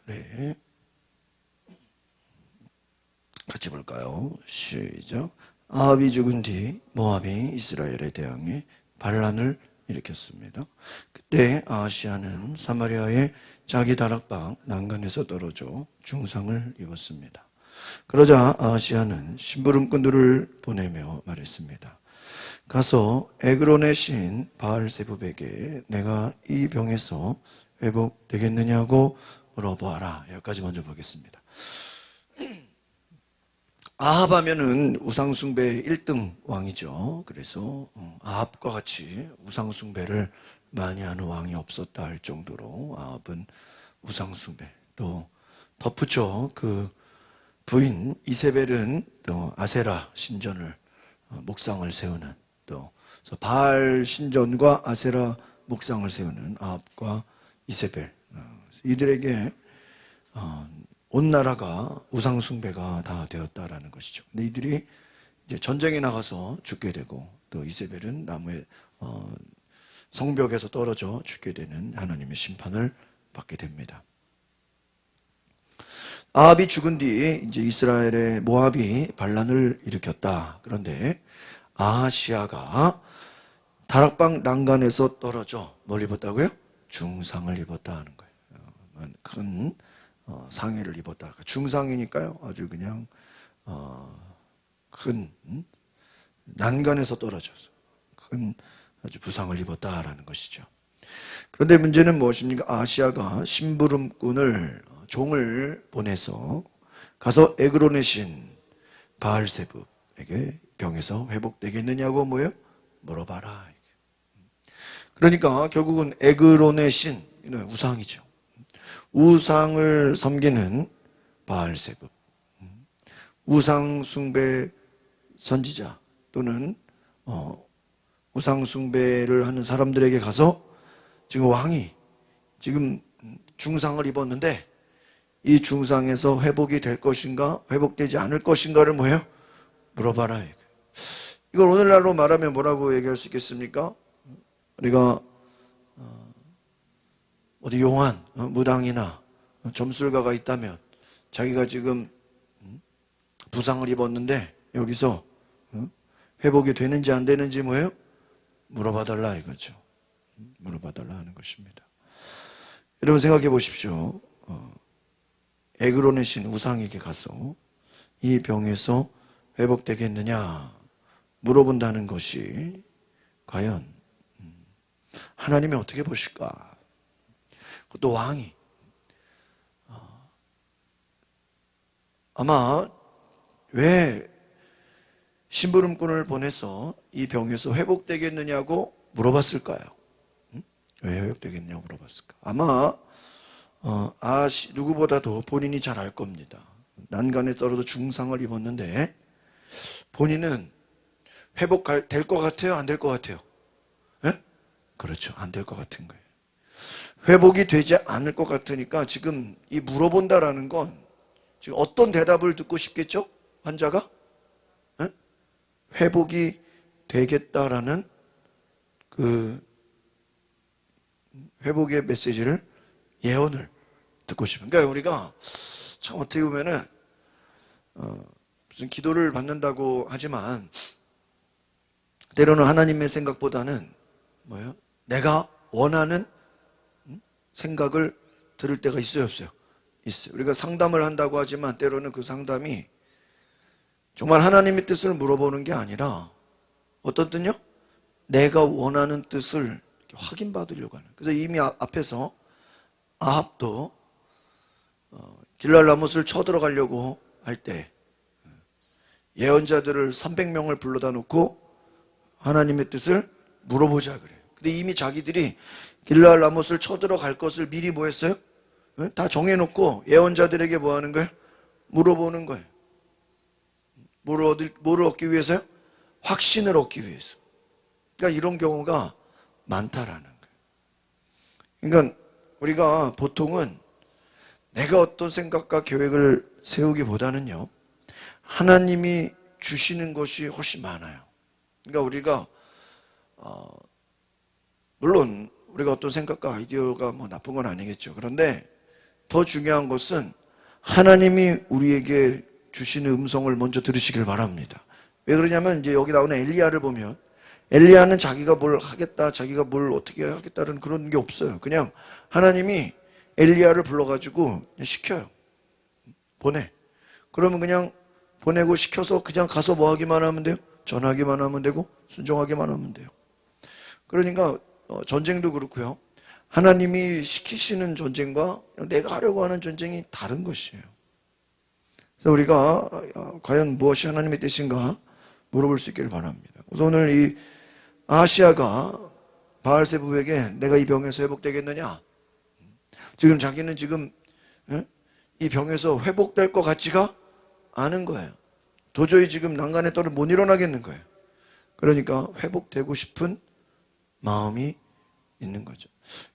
네. 같이 볼까요? 시작. 아합이 죽은 뒤 모압이 이스라엘에 대항해 반란을 일으켰습니다. 그때 아하시아는 사마리아의 자기 다락방 난간에서 떨어져 중상을 입었습니다. 그러자 아하시아는 심부름꾼들을 보내며 말했습니다. 가서 에그론의 신 바알세붑에게 내가 이 병에서 회복되겠느냐고 물어보아라. 여기까지 먼저 보겠습니다. 아합 하면은 우상숭배 1등 왕이죠. 그래서 아합과 같이 우상숭배를 많이 하는 왕이 없었다 할 정도로 아합은 우상숭배, 또 덧붙여 그 부인 이세벨은 또 아세라 신전을 목상을 세우는, 또 바알 신전과 아세라 목상을 세우는 아합과 이세벨, 이들에게 온 나라가 우상숭배가 다 되었다라는 것이죠. 근데 이들이 이제 전쟁에 나가서 죽게 되고, 또 이세벨은 나무에 성벽에서 떨어져 죽게 되는 하나님의 심판을 받게 됩니다. 아합이 죽은 뒤 이제 이스라엘의 모압이 반란을 일으켰다. 그런데 아하시아가 다락방 난간에서 떨어져 뭘 입었다고요? 중상을 입었다 하는 거예요. 큰 상해를 입었다. 중상이니까요. 아주 그냥 큰 난간에서 떨어져서 큰 아주 부상을 입었다라는 것이죠. 그런데 문제는 무엇입니까? 아하시아가 심부름꾼을 종을 보내서 가서 에그론의 신 바알세붑에게 병에서 회복되겠느냐고 뭐예요? 물어봐라. 그러니까 결국은 에그론의 신, 우상이죠. 우상을 섬기는 바알세붑, 우상 숭배 선지자 또는 우상 숭배를 하는 사람들에게 가서 지금 왕이 지금 중상을 입었는데 이 중상에서 회복이 될 것인가 회복되지 않을 것인가를 뭐예요? 물어봐라. 이걸 오늘날로 말하면 뭐라고 얘기할 수 있겠습니까? 우리가 어디 용한 무당이나 점술가가 있다면 자기가 지금 부상을 입었는데 여기서 회복이 되는지 안 되는지 뭐예요? 물어봐달라 이거죠. 물어봐달라 하는 것입니다. 여러분 생각해 보십시오. 에그론의 신 우상에게 가서 이 병에서 회복되겠느냐 물어본다는 것이 과연 하나님이 어떻게 보실까? 또 왕이 아마 왜 심부름꾼을 보내서 이 병에서 회복되겠느냐고 물어봤을까요? 왜 회복되겠냐고 물어봤을까? 아마 누구보다도 본인이 잘 알 겁니다. 난간에 떨어져 중상을 입었는데 본인은 회복될 것 같아요? 안 될 것 같아요? 예? 그렇죠. 안 될 것 같은 거예요. 회복이 되지 않을 것 같으니까 지금 이 물어본다라는 건 지금 어떤 대답을 듣고 싶겠죠? 환자가? 예? 회복이 되겠다라는 그 회복의 메시지를, 예언을 듣고 싶은. 그러니까 우리가 참 어떻게 보면은 무슨 기도를 받는다고 하지만 때로는 하나님의 생각보다는 뭐예요? 내가 원하는 생각을 들을 때가 있어요, 없어요? 있어요. 우리가 상담을 한다고 하지만 때로는 그 상담이 정말 하나님의 뜻을 물어보는 게 아니라 어떤 뜻요? 내가 원하는 뜻을 확인받으려고 하는. 그래서 이미 앞에서 아합도 길랄 라못을 쳐들어가려고 할 때 예언자들을 300명을 불러다 놓고 하나님의 뜻을 물어보자 그래요. 근데 이미 자기들이 길랄 라못을 쳐들어갈 것을 미리 뭐 했어요? 다 정해놓고 예언자들에게 뭐 하는 거예요? 물어보는 거예요. 뭐를 얻기 위해서요? 확신을 얻기 위해서. 그러니까 이런 경우가 많다라는 거예요. 그러니까 우리가 보통은 내가 어떤 생각과 계획을 세우기보다는요, 하나님이 주시는 것이 훨씬 많아요. 그러니까 우리가 물론 우리가 어떤 생각과 아이디어가 뭐 나쁜 건 아니겠죠. 그런데 더 중요한 것은 하나님이 우리에게 주시는 음성을 먼저 들으시길 바랍니다. 왜 그러냐면 이제 여기 나오는 엘리야를 보면 엘리야는 자기가 뭘 하겠다, 자기가 뭘 어떻게 하겠다는 그런 게 없어요. 그냥 하나님이 엘리야를 불러가지고 시켜요. 보내. 그러면 그냥 보내고 시켜서 그냥 가서 뭐 하기만 하면 돼요? 전하기만 하면 되고 순종하기만 하면 돼요. 그러니까 전쟁도 그렇고요. 하나님이 시키시는 전쟁과 내가 하려고 하는 전쟁이 다른 것이에요. 그래서 우리가 과연 무엇이 하나님의 뜻인가 물어볼 수 있기를 바랍니다. 그래서 오늘 이 아하시야가 바알세부에게 내가 이 병에서 회복되겠느냐? 지금 자기는 지금 이 병에서 회복될 것 같지가 않은 거예요. 도저히 지금 난간에 떨어 못 일어나겠는 거예요. 그러니까 회복되고 싶은 마음이 있는 거죠.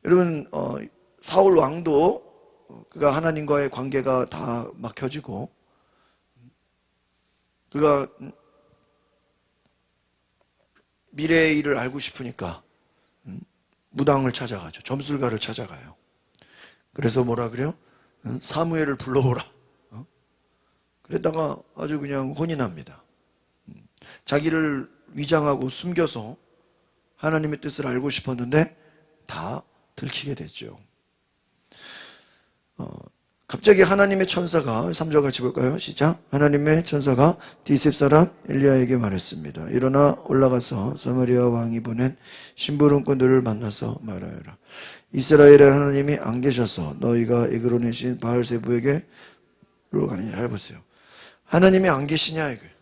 여러분 사울 왕도 그가 하나님과의 관계가 다 막혀지고 그가 미래의 일을 알고 싶으니까 무당을 찾아가죠. 점술가를 찾아가요. 그래서 뭐라 그래요? 사무엘을 불러오라. 그러다가 아주 그냥 혼이 납니다. 자기를 위장하고 숨겨서 하나님의 뜻을 알고 싶었는데 다 들키게 됐죠. 갑자기 하나님의 천사가 3절 같이 볼까요? 시작. 하나님의 천사가 디셉 사람 엘리야에게 말했습니다. 일어나 올라가서 사마리아 왕이 보낸 심부름꾼들을 만나서 말하여라. 이스라엘의 하나님이 안 계셔서 너희가 에그론의 신 바알세부에게 가느냐. 잘 보세요. 하나님이 안 계시냐 이거예요.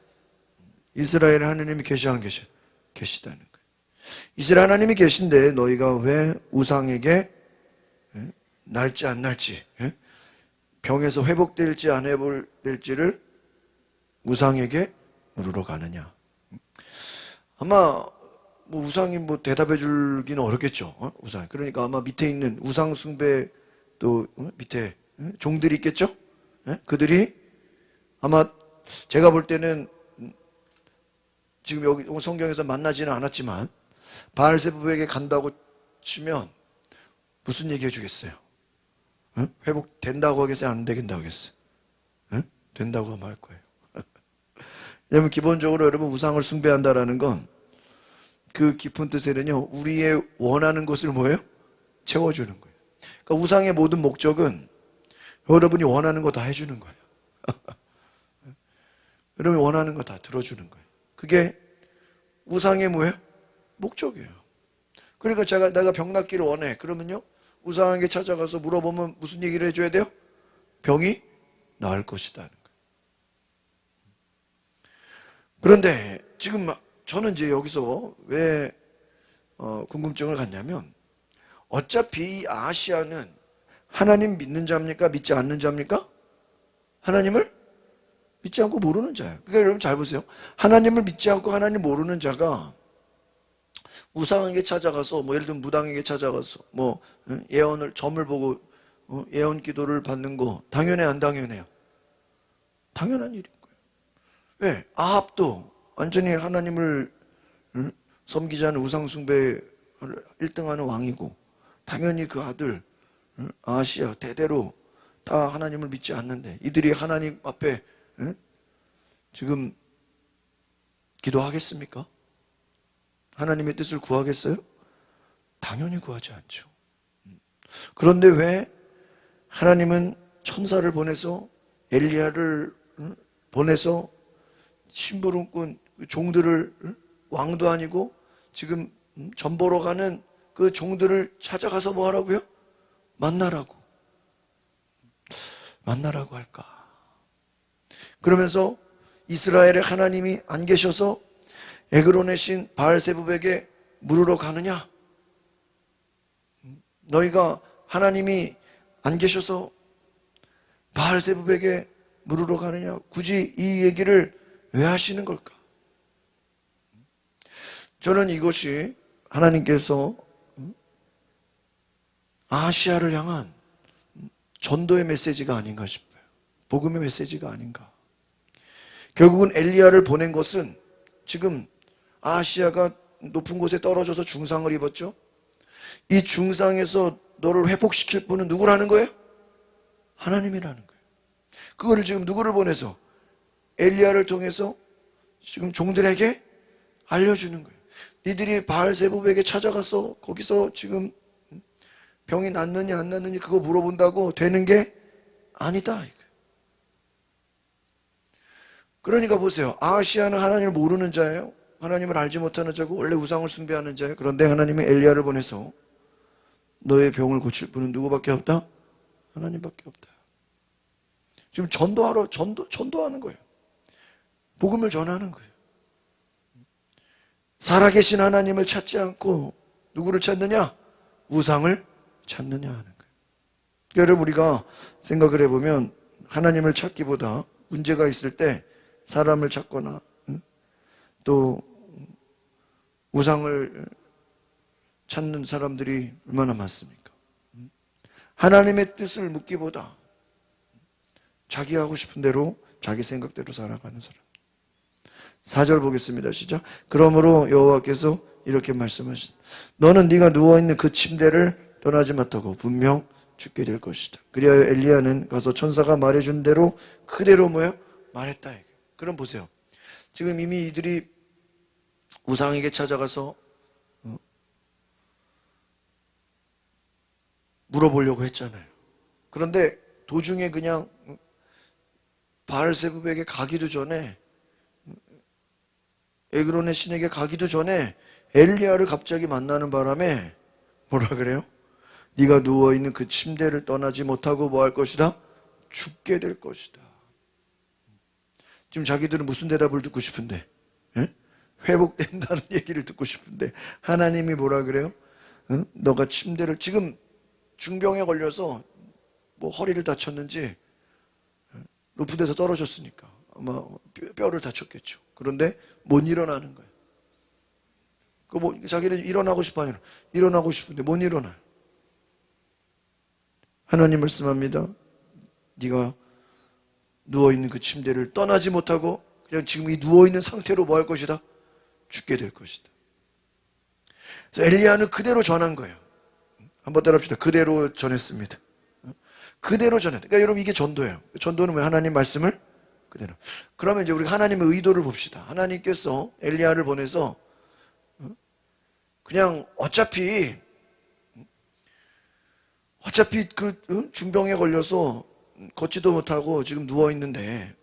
이스라엘의 하나님이 계셔 안 계셔? 계시다는 거예요. 이스라엘 하나님이 계신데 너희가 왜 우상에게 날지 안 날지 병에서 회복될지 안 회복될지를 우상에게 물으러 가느냐. 아마 뭐 우상이 뭐 대답해 줄기는 어렵겠죠. 우상. 그러니까 아마 밑에 있는 우상 숭배 또 밑에 종들이 있겠죠. 그들이 아마 제가 볼 때는 지금 여기 성경에서 만나지는 않았지만 바알세부에게 간다고 치면 무슨 얘기 해주겠어요? 회복된다고 하겠어요? 안 된다고 하겠어요? 된다고 하면 할 거예요. 왜냐하면 기본적으로 여러분 우상을 숭배한다라는 건 그 깊은 뜻에는요 우리의 원하는 것을 뭐예요? 채워주는 거예요. 그러니까 우상의 모든 목적은 여러분이 원하는 거 다 해주는 거예요. 여러분이 원하는 거 다 들어주는 거예요. 그게 우상의 뭐예요? 목적이에요. 그러니까 내가 병 낫기를 원해. 그러면요 우상에게 찾아가서 물어보면 무슨 얘기를 해줘야 돼요? 병이 나을 것이다는 거예요. 그런데 지금 저는 이제 여기서 왜 궁금증을 갖냐면 어차피 이 아하시야는 하나님 믿는 자입니까? 믿지 않는 자입니까? 하나님을 믿지 않고 모르는 자예요. 그러니까 여러분 잘 보세요. 하나님을 믿지 않고 하나님 모르는 자가 우상에게 찾아가서 뭐 예를 들면 무당에게 찾아가서 뭐 예언을 점을 보고 예언 기도를 받는 거 당연해 안 당연해요? 당연한 일인 거예요. 왜? 아합도 완전히 하나님을 섬기지 않은 우상 숭배 1등하는 왕이고 당연히 그 아들 아하시야 대대로 다 하나님을 믿지 않는데 이들이 하나님 앞에 지금 기도하겠습니까? 하나님의 뜻을 구하겠어요? 당연히 구하지 않죠. 그런데 왜 하나님은 천사를 보내서 엘리야를 보내서 심부름꾼 종들을 왕도 아니고 지금 전 보러 가는 그 종들을 찾아가서 뭐 하라고요? 만나라고 할까? 그러면서 이스라엘의 하나님이 안 계셔서 에그론의 신 바알세부에게 물으러 가느냐? 너희가 하나님이 안 계셔서 바알세부에게 물으러 가느냐? 굳이 이 얘기를 왜 하시는 걸까? 저는 이것이 하나님께서 아하시야를 향한 전도의 메시지가 아닌가 싶어요. 복음의 메시지가 아닌가. 결국은 엘리야를 보낸 것은 지금 아하시야가 높은 곳에 떨어져서 중상을 입었죠. 이 중상에서 너를 회복시킬 분은 누구라는 거예요? 하나님이라는 거예요. 그거를 지금 누구를 보내서? 엘리야를 통해서 지금 종들에게 알려주는 거예요. 니들이 바알세붑에게 찾아가서 거기서 지금 병이 낫느냐 안 낫느냐 그거 물어본다고 되는 게 아니다. 그러니까 보세요. 아하시야는 하나님을 모르는 자예요. 하나님을 알지 못하는 자고 원래 우상을 숭배하는 자예요. 그런데 하나님이 엘리야를 보내서 너의 병을 고칠 분은 누구밖에 없다? 하나님밖에 없다. 지금 전도하는 거예요. 복음을 전하는 거예요. 살아계신 하나님을 찾지 않고 누구를 찾느냐? 우상을 찾느냐 하는 거예요. 여러분, 우리가 생각을 해보면 하나님을 찾기보다 문제가 있을 때 사람을 찾거나 또 우상을 찾는 사람들이 얼마나 많습니까? 하나님의 뜻을 묻기보다 자기 하고 싶은 대로 자기 생각대로 살아가는 사람. 4절 보겠습니다. 시작. 그러므로 여호와께서 이렇게 말씀하시다. 너는 네가 누워있는 그 침대를 떠나지 못하고 분명 죽게 될 것이다. 그리하여 엘리야는 가서 천사가 말해준 대로 그대로 뭐예요? 말했다. 그럼 보세요. 지금 이미 이들이 우상에게 찾아가서 물어보려고 했잖아요. 그런데 도중에 그냥 바알세붑에게 가기도 전에, 에그론의 신에게 가기도 전에 엘리야를 갑자기 만나는 바람에 뭐라 그래요? 네가 누워있는 그 침대를 떠나지 못하고 뭐 할 것이다? 죽게 될 것이다. 지금 자기들은 무슨 대답을 듣고 싶은데? 예? 회복된다는 얘기를 듣고 싶은데 하나님이 뭐라 그래요? 응? 너가 침대를 지금 중병에 걸려서 뭐 허리를 다쳤는지 높은 데서 떨어졌으니까 아마 뼈를 다쳤겠죠. 그런데 못 일어나는 거예요. 자기는 일어나고 싶어 하냐? 일어나고 싶은데 못 일어나요. 하나님 말씀합니다. 네가 누워있는 그 침대를 떠나지 못하고 그냥 지금 이 누워있는 상태로 뭐 할 것이다? 죽게 될 것이다. 그래서 엘리야는 그대로 전한 거예요. 한번 따라합시다. 그대로 전했습니다. 그대로 전했다. 그러니까 여러분 이게 전도예요. 전도는 왜 하나님 말씀을 그대로. 그러면 이제 우리가 하나님의 의도를 봅시다. 하나님께서 엘리야를 보내서 그냥 어차피 그 중병에 걸려서 걷지도 못하고 지금 누워있는데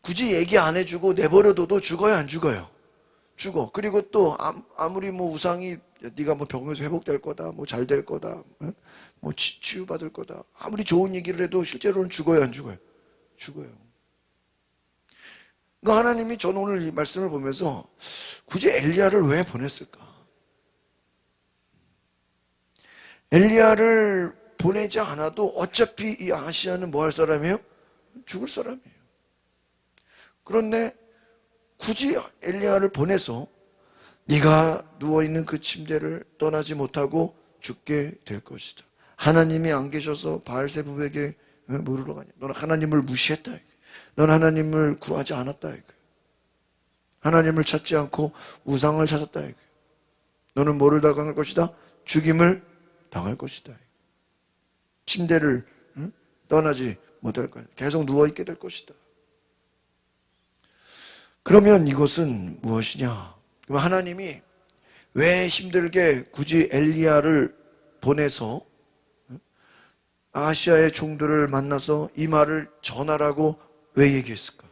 굳이 얘기 안 해주고 내버려둬도 죽어요 안 죽어요? 죽어. 그리고 또 아무리 뭐 우상이 네가 뭐 병에서 회복될 거다 뭐 잘 될 거다 뭐 치유받을 거다 아무리 좋은 얘기를 해도 실제로는 죽어요 안 죽어요? 죽어요. 그러니까 하나님이 저는 오늘 이 말씀을 보면서 굳이 엘리야를 왜 보냈을까? 엘리야를 보내지 않아도 어차피 이 아하시야는 뭐 할 사람이에요? 죽을 사람이에요. 그런데 굳이 엘리야를 보내서 네가 누워있는 그 침대를 떠나지 못하고 죽게 될 것이다. 하나님이 안 계셔서 바알세붑에게 물으러 가냐? 너는 하나님을 무시했다. 너는 하나님을 구하지 않았다. 하나님을 찾지 않고 우상을 찾았다. 너는 뭐를 당할 것이다? 죽임을 당할 것이다. 침대를 떠나지 못할 거야. 계속 누워있게 될 것이다. 그러면 이것은 무엇이냐? 그럼 하나님이 왜 힘들게 굳이 엘리야를 보내서 아시아의 종들을 만나서 이 말을 전하라고 왜 얘기했을까?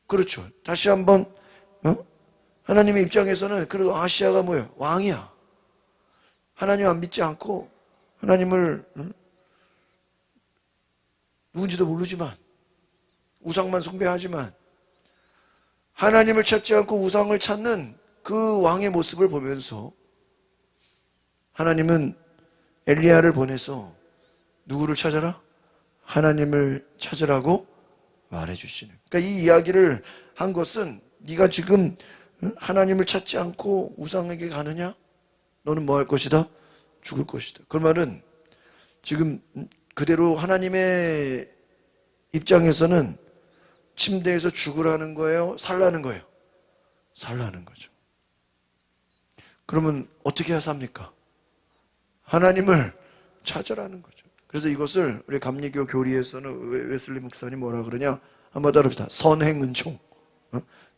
그렇죠. 다시 한번 하나님의 입장에서는 그래도 아시아가 뭐예요? 왕이야. 하나님 안 믿지 않고 하나님을 누군지도 모르지만 우상만 숭배하지만 하나님을 찾지 않고 우상을 찾는 그 왕의 모습을 보면서 하나님은 엘리야를 보내서 누구를 찾아라? 하나님을 찾으라고 말해주시는. 그러니까 이 이야기를 한 것은 네가 지금 하나님을 찾지 않고 우상에게 가느냐? 너는 뭐 할 것이다? 죽을 것이다. 그 말은 지금 그대로 하나님의 입장에서는 침대에서 죽으라는 거예요? 살라는 거예요? 살라는 거죠. 그러면 어떻게 해야 삽니까? 하나님을 찾으라는 거죠. 그래서 이것을 우리 감리교 교리에서는 웨슬리 목사님 뭐라 그러냐? 한번 따라합시다. 선행은총.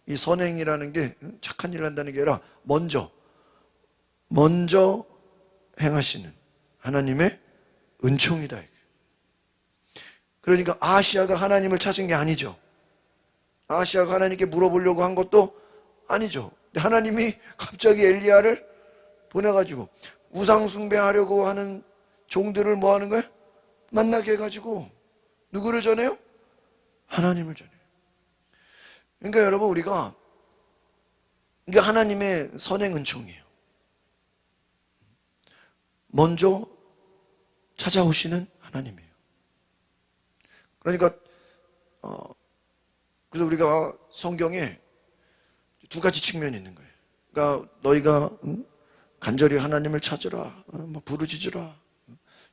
이 선행이라는 게 착한 일을 한다는 게 아니라 먼저 행하시는 하나님의 은총이다. 그러니까 아시아가 하나님을 찾은 게 아니죠. 아시아가 하나님께 물어보려고 한 것도 아니죠. 하나님이 갑자기 엘리야를 보내가지고 우상 숭배하려고 하는 종들을 뭐 하는 거예요? 만나게 해가지고 누구를 전해요? 하나님을 전해요. 그러니까 여러분 우리가 이게 하나님의 선행 은총이에요. 먼저 찾아오시는 하나님이에요. 그러니까 그래서 우리가 성경에 두 가지 측면이 있는 거예요. 그러니까 너희가 간절히 하나님을 찾으라, 부르짖으라.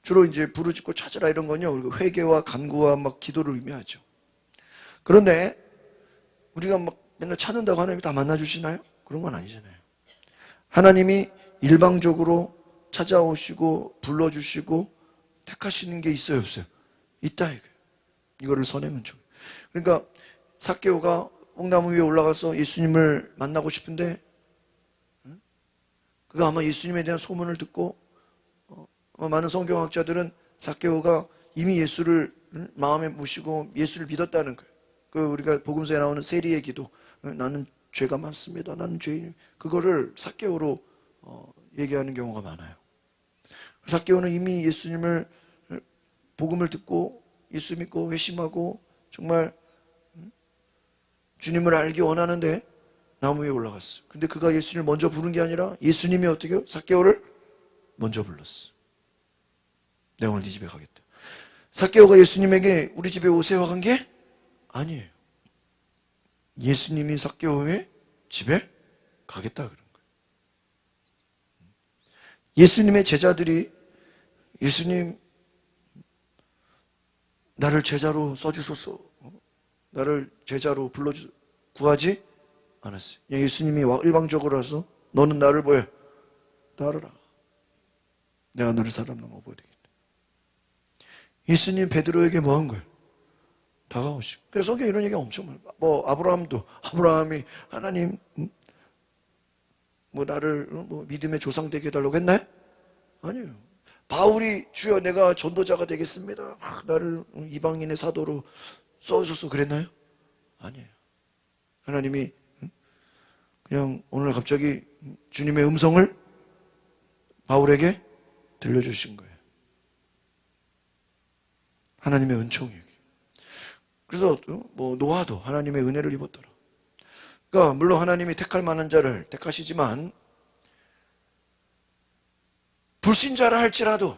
주로 이제 부르짖고 찾으라 이런 건요, 우리가 회개와 간구와 막 기도를 의미하죠. 그런데 우리가 막 맨날 찾는다고 하나님이 다 만나주시나요? 그런 건 아니잖아요. 하나님이 일방적으로 찾아오시고 불러주시고 택하시는 게 있어요, 없어요? 있다 이거예요. 이거를 선행은총. 그러니까 삭개오가 뽕나무 위에 올라가서 예수님을 만나고 싶은데 그가 아마 예수님에 대한 소문을 듣고 많은 성경학자들은 삭개오가 이미 예수를 마음에 모시고 예수를 믿었다는 거예요. 그 우리가 복음서에 나오는 세리의 기도, 나는 죄가 많습니다, 나는 죄인, 그거를 삭개오로 얘기하는 경우가 많아요. 삭개오는 이미 예수님을 복음을 듣고 예수 믿고 회심하고 정말 주님을 알기 원하는데 나무 위에 올라갔어. 근데 그가 예수님을 먼저 부른 게 아니라 예수님이 어떻게 해요? 삭개오를 먼저 불렀어. 내가 오늘 네 집에 가겠다. 삭개오가 예수님에게 우리 집에 오세요 한 게 아니에요. 예수님이 삭개오의 집에 가겠다 그런 거예요. 예수님의 제자들이 예수님 나를 제자로 써주소서, 나를 제자로 구하지 않았어요. 예수님이 일방적으로 와서 너는 나를 뭐해? 따르라. 내가 너를 사람으로 먹어야 되겠다. 예수님 베드로에게 뭐 한 거예요? 다가오시고. 그래서 성경에 이런 얘기가 엄청 많아요. 아브라함이 하나님 나를 믿음의 조상 되게 해달라고 했나요? 아니에요. 바울이 주여 내가 전도자가 되겠습니다, 나를 이방인의 사도로 써주소서 그랬나요? 아니에요. 하나님이 그냥 오늘 갑자기 주님의 음성을 바울에게 들려주신 거예요. 하나님의 은총이에요. 그래서 노아도 하나님의 은혜를 입었더라. 그러니까 물론 하나님이 택할 만한 자를 택하시지만 불신자라 할지라도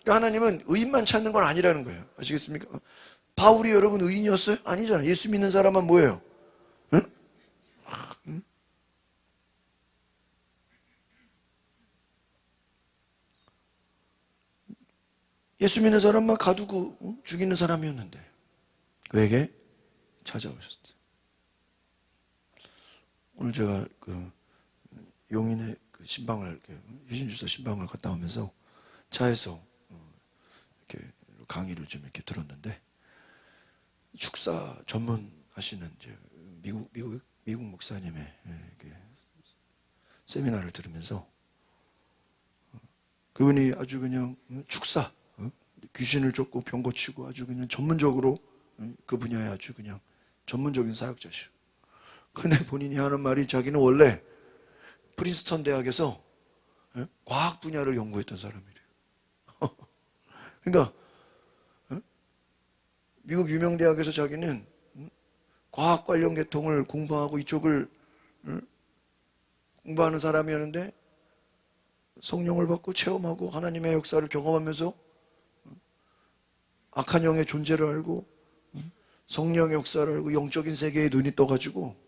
하나님은 의인만 찾는 건 아니라는 거예요. 아시겠습니까? 바울이 여러분 의인이었어요? 아니잖아요. 예수 믿는 사람은 뭐예요? 응? 응? 예수 믿는 사람만 가두고 죽이는 사람이었는데 그에게 찾아오셨어요. 오늘 제가 용인의 신방을, 유신주사 신방을 갔다 오면서 차에서 이렇게 강의를 좀 이렇게 들었는데, 축사 전문하시는 이제 미국 목사님의 이렇게 세미나를 들으면서 그분이 아주 그냥 축사, 귀신을 쫓고 병 고치고 아주 그냥 전문적으로 그 분야에 아주 그냥 전문적인 사역자시오. 근데 본인이 하는 말이 자기는 원래 프린스턴 대학에서 과학 분야를 연구했던 사람이래요. 그러니까 미국 유명 대학에서 자기는 과학 관련 계통을 공부하고 이쪽을 공부하는 사람이었는데 성령을 받고 체험하고 하나님의 역사를 경험하면서 악한 영의 존재를 알고 성령의 역사를 알고 영적인 세계에 눈이 떠가지고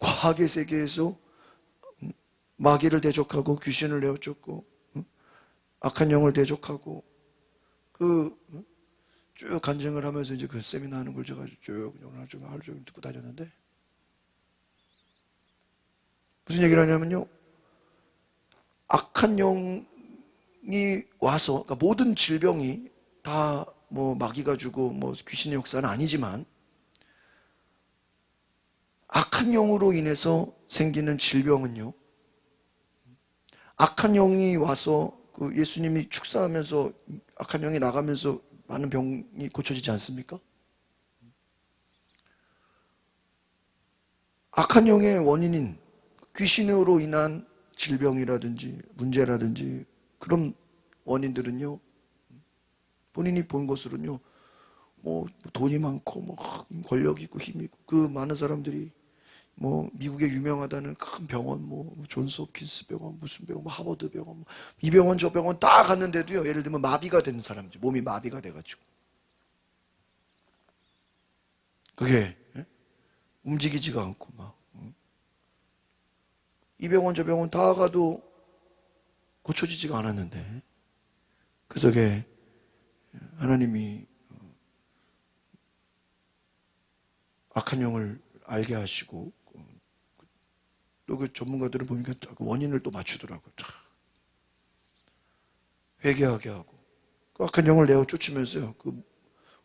과학의 세계에서 마귀를 대적하고 귀신을 내어쫓고 악한 영을 대적하고 쭉 간증을 하면서 이제 그 세미나 하는 걸 제가 쭉 하루 종일 듣고 다녔는데, 무슨 얘기를 하냐면요, 악한 영이 와서, 그러니까 모든 질병이 다 뭐 마귀가 주고 뭐 귀신의 역사는 아니지만, 악한 영으로 인해서 생기는 질병은요, 악한 영이 와서 그 예수님이 축사하면서 악한 영이 나가면서 많은 병이 고쳐지지 않습니까? 악한 영의 원인인 귀신으로 인한 질병이라든지 문제라든지 그런 원인들은요, 본인이 본 것으로는요, 뭐 돈이 많고 뭐 권력 있고 힘 있고 그 많은 사람들이 뭐 미국에 유명하다는 큰 병원, 뭐 존스 홉킨스 병원, 무슨 병원, 뭐 하버드 병원, 뭐 이 병원 저 병원 다 갔는데도요, 예를 들면 마비가 되는 사람들, 몸이 마비가 돼가지고 그게 움직이지가 않고 막 이 병원 저 병원 다 가도 고쳐지지가 않았는데, 그래서 그게 하나님이 악한 영을 알게 하시고 또 그 전문가들을 보니까 그 원인을 또 맞추더라고요. 회개하게 하고 그 악한 영을 내어 쫓으면서요, 그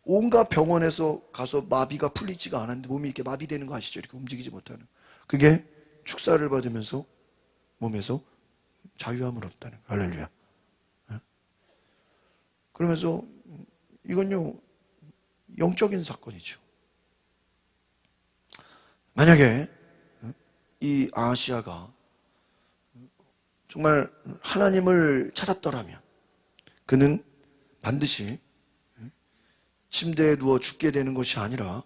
온갖 병원에서 가서 마비가 풀리지가 않았는데 몸이 이렇게 마비되는 거 아시죠? 이렇게 움직이지 못하는, 그게 축사를 받으면서 몸에서 자유함을 얻다는 거예요. 할렐루야. 그러면서 이건요, 영적인 사건이죠. 만약에 이 아하시아가 정말 하나님을 찾았더라면 그는 반드시 침대에 누워 죽게 되는 것이 아니라,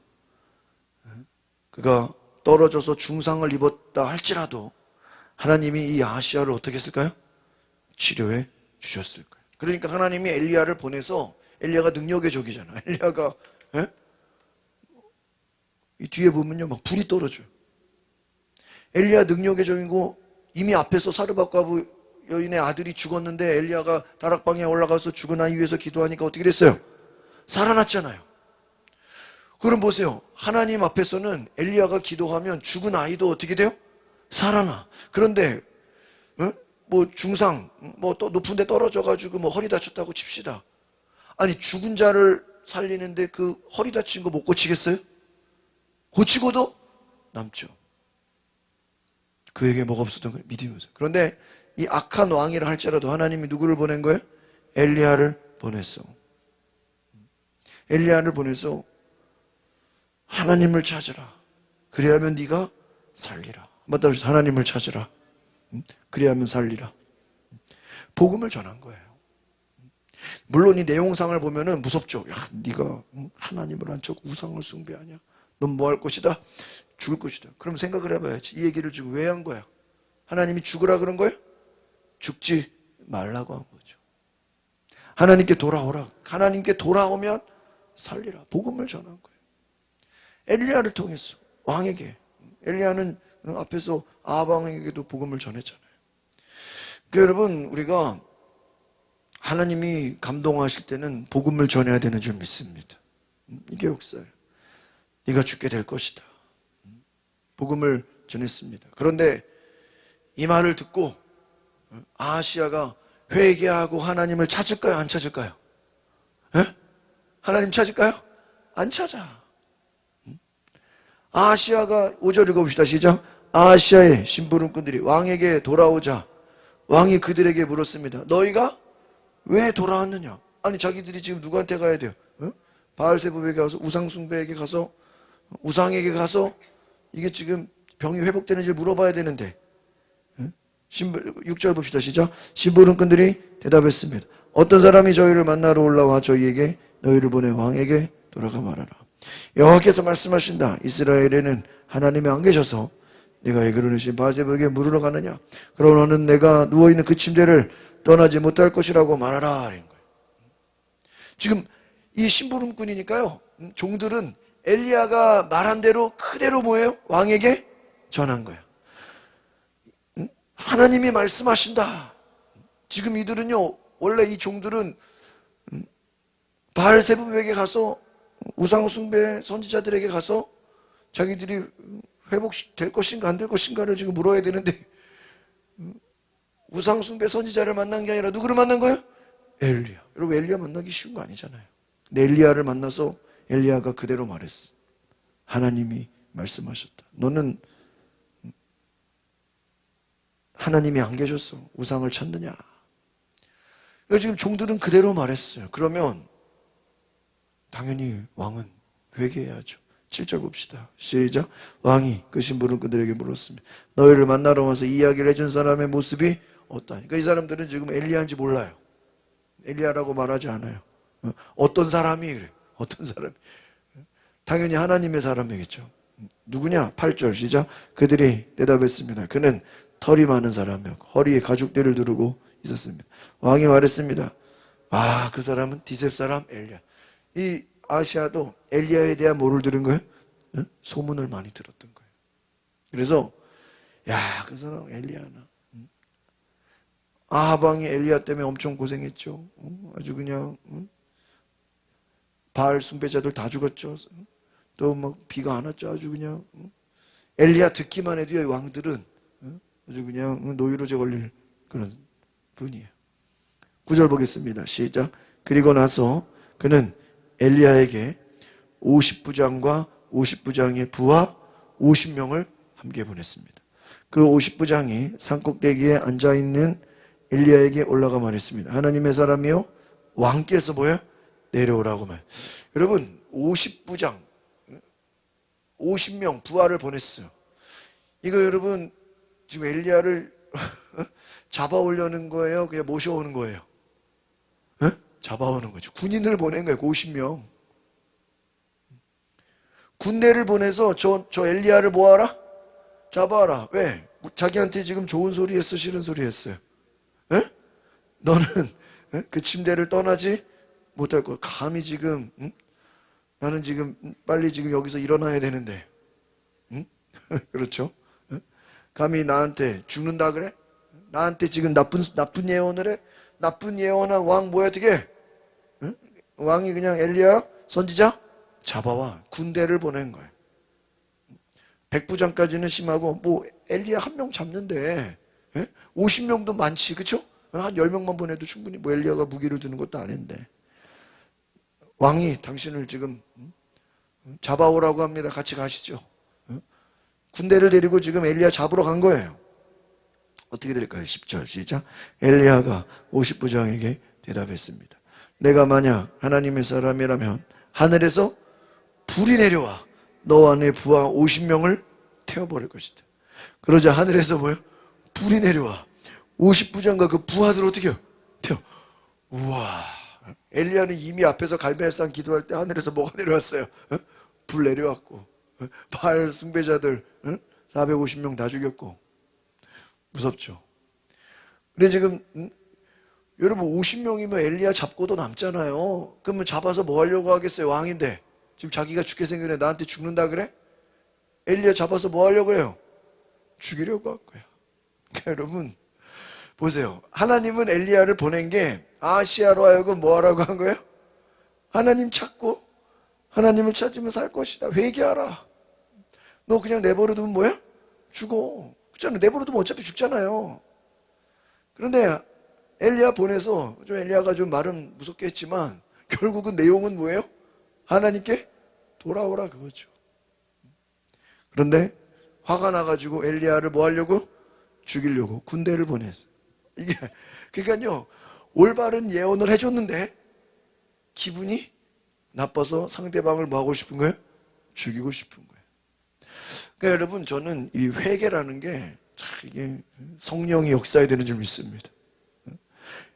그가 떨어져서 중상을 입었다 할지라도 하나님이 이 아하시아를 어떻게 했을까요? 치료해 주셨을 거예요. 그러니까 하나님이 엘리야를 보내서, 엘리야가 능력의 적이잖아. 엘리야가 이 뒤에 보면요, 막 불이 떨어져요. 엘리야 능력의 적이고 이미 앞에서 사르밧과부 여인의 아들이 죽었는데 엘리야가 다락방에 올라가서 죽은 아이 위해서 기도하니까 어떻게 됐어요? 살아났잖아요. 그럼 보세요. 하나님 앞에서는 엘리야가 기도하면 죽은 아이도 어떻게 돼요? 살아나. 그런데 뭐 중상, 뭐 또 높은 데 떨어져가지고 뭐 허리 다쳤다고 칩시다. 아니 죽은 자를 살리는데 그 허리 다친 거 못 고치겠어요? 고치고도 남죠. 그에게 뭐가 없었던 거예요? 믿음이 없어요. 그런데 이 악한 왕이라 할지라도 하나님이 누구를 보낸 거예요? 엘리야를 보냈어. 엘리야를 보내서 하나님을 찾으라. 그래야면 네가 살리라. 맞다. 하나님을 찾으라. 그래야면 살리라. 복음을 전한 거예요. 물론 이 내용상을 보면은 무섭죠. 야, 네가 하나님을 안 척 우상을 숭배하냐? 넌 뭐 할 것이다? 죽을 것이다. 그럼 생각을 해봐야지. 이 얘기를 지금 왜 한 거야? 하나님이 죽으라 그런 거예요? 죽지 말라고 한 거죠. 하나님께 돌아오라. 하나님께 돌아오면 살리라. 복음을 전한 거예요. 엘리야를 통해서 왕에게, 엘리야는 앞에서 아합 왕에게도 복음을 전했잖아요. 그러니까 여러분, 우리가 하나님이 감동하실 때는 복음을 전해야 되는 줄 믿습니다. 이게 역사예요. 네가 죽게 될 것이다. 복음을 전했습니다. 그런데 이 말을 듣고 아하시아가 회개하고 하나님을 찾을까요? 안 찾을까요? 에? 하나님 찾을까요? 안 찾아. 아하시아가 5절 읽어봅시다. 시작. 아하시아의 심부름꾼들이 왕에게 돌아오자 왕이 그들에게 물었습니다. 너희가 왜 돌아왔느냐? 아니 자기들이 지금 누구한테 가야 돼요? 바알세불에게 가서, 우상숭배에게 가서, 우상에게 가서 이게 지금 병이 회복되는지 물어봐야 되는데, 6절 봅시다. 시작. 심부름꾼들이 대답했습니다. 어떤 사람이 저희를 만나러 올라와 저희에게 너희를 보내 왕에게 돌아가 말하라. 여호와께서 말씀하신다. 이스라엘에는 하나님이 안 계셔서 네가 애그러 내신 바알세불에게 물으러 가느냐? 그럼 너는 내가 누워있는 그 침대를 떠나지 못할 것이라고 말하라. 이런 거예요. 지금 이 심부름꾼이니까요, 종들은 엘리야가 말한 대로 그대로 뭐예요? 왕에게 전한 거예요. 하나님이 말씀하신다. 지금 이들은요, 원래 이 종들은 바알세불에게 가서, 우상숭배 선지자들에게 가서 자기들이 회복될 것인가 안 될 것인가를 지금 물어야 되는데, 우상숭배 선지자를 만난 게 아니라 누구를 만난 거예요? 엘리야. 여러분, 엘리야 만나기 쉬운 거 아니잖아요. 근데 엘리야를 만나서 엘리야가 그대로 말했어. 하나님이 말씀하셨다. 너는 하나님이 안 계셨어. 우상을 찾느냐. 그러니까 지금 종들은 그대로 말했어요. 그러면 당연히 왕은 회개해야죠. 7절 봅시다. 시작. 왕이 그 신부는 그들에게 물었습니다. 너희를 만나러 와서 이야기를 해준 사람의 모습이 어떠하니? 그러니까 이 사람들은 지금 엘리야인지 몰라요. 엘리야라고 말하지 않아요. 어떤 사람이 그래. 어떤 사람이. 당연히 하나님의 사람이겠죠. 누구냐? 8절 시작. 그들이 대답했습니다. 그는 털이 많은 사람이요 허리에 가죽대를 두르고 있었습니다. 왕이 말했습니다. 아, 그 사람은 디셉 사람 엘리야. 이 아시아도 엘리야에 대한 뭐를 들은 거예요? 소문을 많이 들었던 거예요. 그래서 야, 그 사람 엘리야나. 아하방이 엘리야 때문에 엄청 고생했죠. 아주 그냥 바알 숭배자들 다 죽었죠. 또 막 비가 안 왔죠. 아주 그냥 엘리야 듣기만 해도 이 왕들은 아주 그냥 노이로제 걸릴 그런 분이에요. 9절 보겠습니다. 시작. 그리고 나서 그는 엘리야에게 50부장과 50부장의 부하 50명을 함께 보냈습니다. 그 50부장이 산꼭대기에 앉아있는 엘리야에게 올라가 말했습니다. 하나님의 사람이요 왕께서 뭐예요? 내려오라고 말. 여러분 50부장 50명 부하를 보냈어요. 이거 여러분 지금 엘리야를 잡아오려는 거예요? 그냥 모셔오는 거예요? 잡아오는 거죠. 군인을 보낸 거예요. 50명. 군대를 보내서 저 엘리야를 뭐하라? 잡아와라. 왜? 자기한테 지금 좋은 소리 했어? 싫은 소리 했어요? 너는 그 침대를 떠나지 못할 거야. 감히 지금 나는 지금 빨리 지금 여기서 일어나야 되는데 그렇죠? 감히 나한테 죽는다 그래? 나한테 지금 나쁜 예언을 해? 나쁜 예언한 왕 뭐야 어떻게? 왕이 그냥 엘리야 선지자 잡아와. 군대를 보낸 거예요. 백부장까지는 심하고 뭐 엘리야 한 명 잡는데 50명도 많지 그렇죠? 한 10명만 보내도 충분히 뭐 엘리야가 무기를 드는 것도 아닌데 왕이 당신을 지금 잡아오라고 합니다. 같이 가시죠. 군대를 데리고 지금 엘리야 잡으러 간 거예요. 어떻게 될까요? 10절 시작. 엘리야가 50부장에게 대답했습니다. 내가 만약 하나님의 사람이라면 하늘에서 불이 내려와 너와 내 부하 50명을 태워버릴 것이다. 그러자 하늘에서 뭐요? 불이 내려와 50부장과 그 부하들 어떻게 해요? 태워. 우와. 엘리야는 이미 앞에서 갈멜산 기도할 때 하늘에서 뭐가 내려왔어요? 불 내려왔고 바알 숭배자들 450명 다 죽였고 무섭죠. 근데 지금 여러분 50명이면 엘리야 잡고도 남잖아요. 그러면 잡아서 뭐 하려고 하겠어요? 왕인데 지금 자기가 죽게 생겼네. 나한테 죽는다 그래? 엘리야 잡아서 뭐 하려고 해요? 죽이려고 할 거야. 그러니까 여러분 보세요. 하나님은 엘리야를 보낸 게 아시아로 하여금 뭐 하라고 한 거예요? 하나님 찾고 하나님을 찾으면 살 것이다. 회개하라. 너 그냥 내버려 두면 뭐야? 죽어. 그렇잖아요. 내버려 두면 어차피 죽잖아요. 그런데 엘리야 보내서 좀 엘리야가 좀 말은 무섭게 했지만 결국은 내용은 뭐예요? 하나님께 돌아오라 그거죠. 그런데 화가 나가지고 엘리야를 뭐 하려고? 죽이려고 군대를 보냈어요. 이게 그러니까요 올바른 예언을 해줬는데 기분이 나빠서 상대방을 뭐 하고 싶은 거예요? 죽이고 싶은 거예요. 그러니까 여러분 저는 이 회개라는 게 참 이게 성령이 역사해야 되는 줄 믿습니다.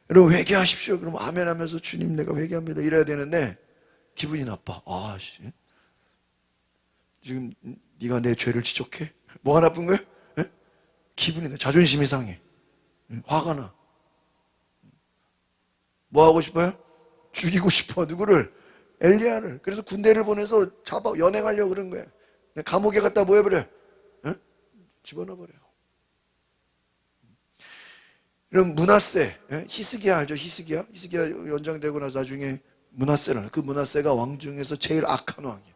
여러분 회개하십시오. 그럼 아멘 하면서 주님 내가 회개합니다 이래야 되는데 기분이 나빠. 아씨 지금 네가 내 죄를 지적해? 뭐가 나쁜 거예요? 기분이 나. 자존심이 상해. 화가 나. 뭐 하고 싶어요? 죽이고 싶어. 누구를? 엘리야를. 그래서 군대를 보내서 잡아 연행하려고 그런 거예요. 감옥에 갖다 뭐 해버려? 집어넣어버려. 그럼 므낫세, 히스기야 알죠? 히스기야 연장되고 나서 나중에 므낫세라는 그 므낫세가 왕 중에서 제일 악한 왕이에요.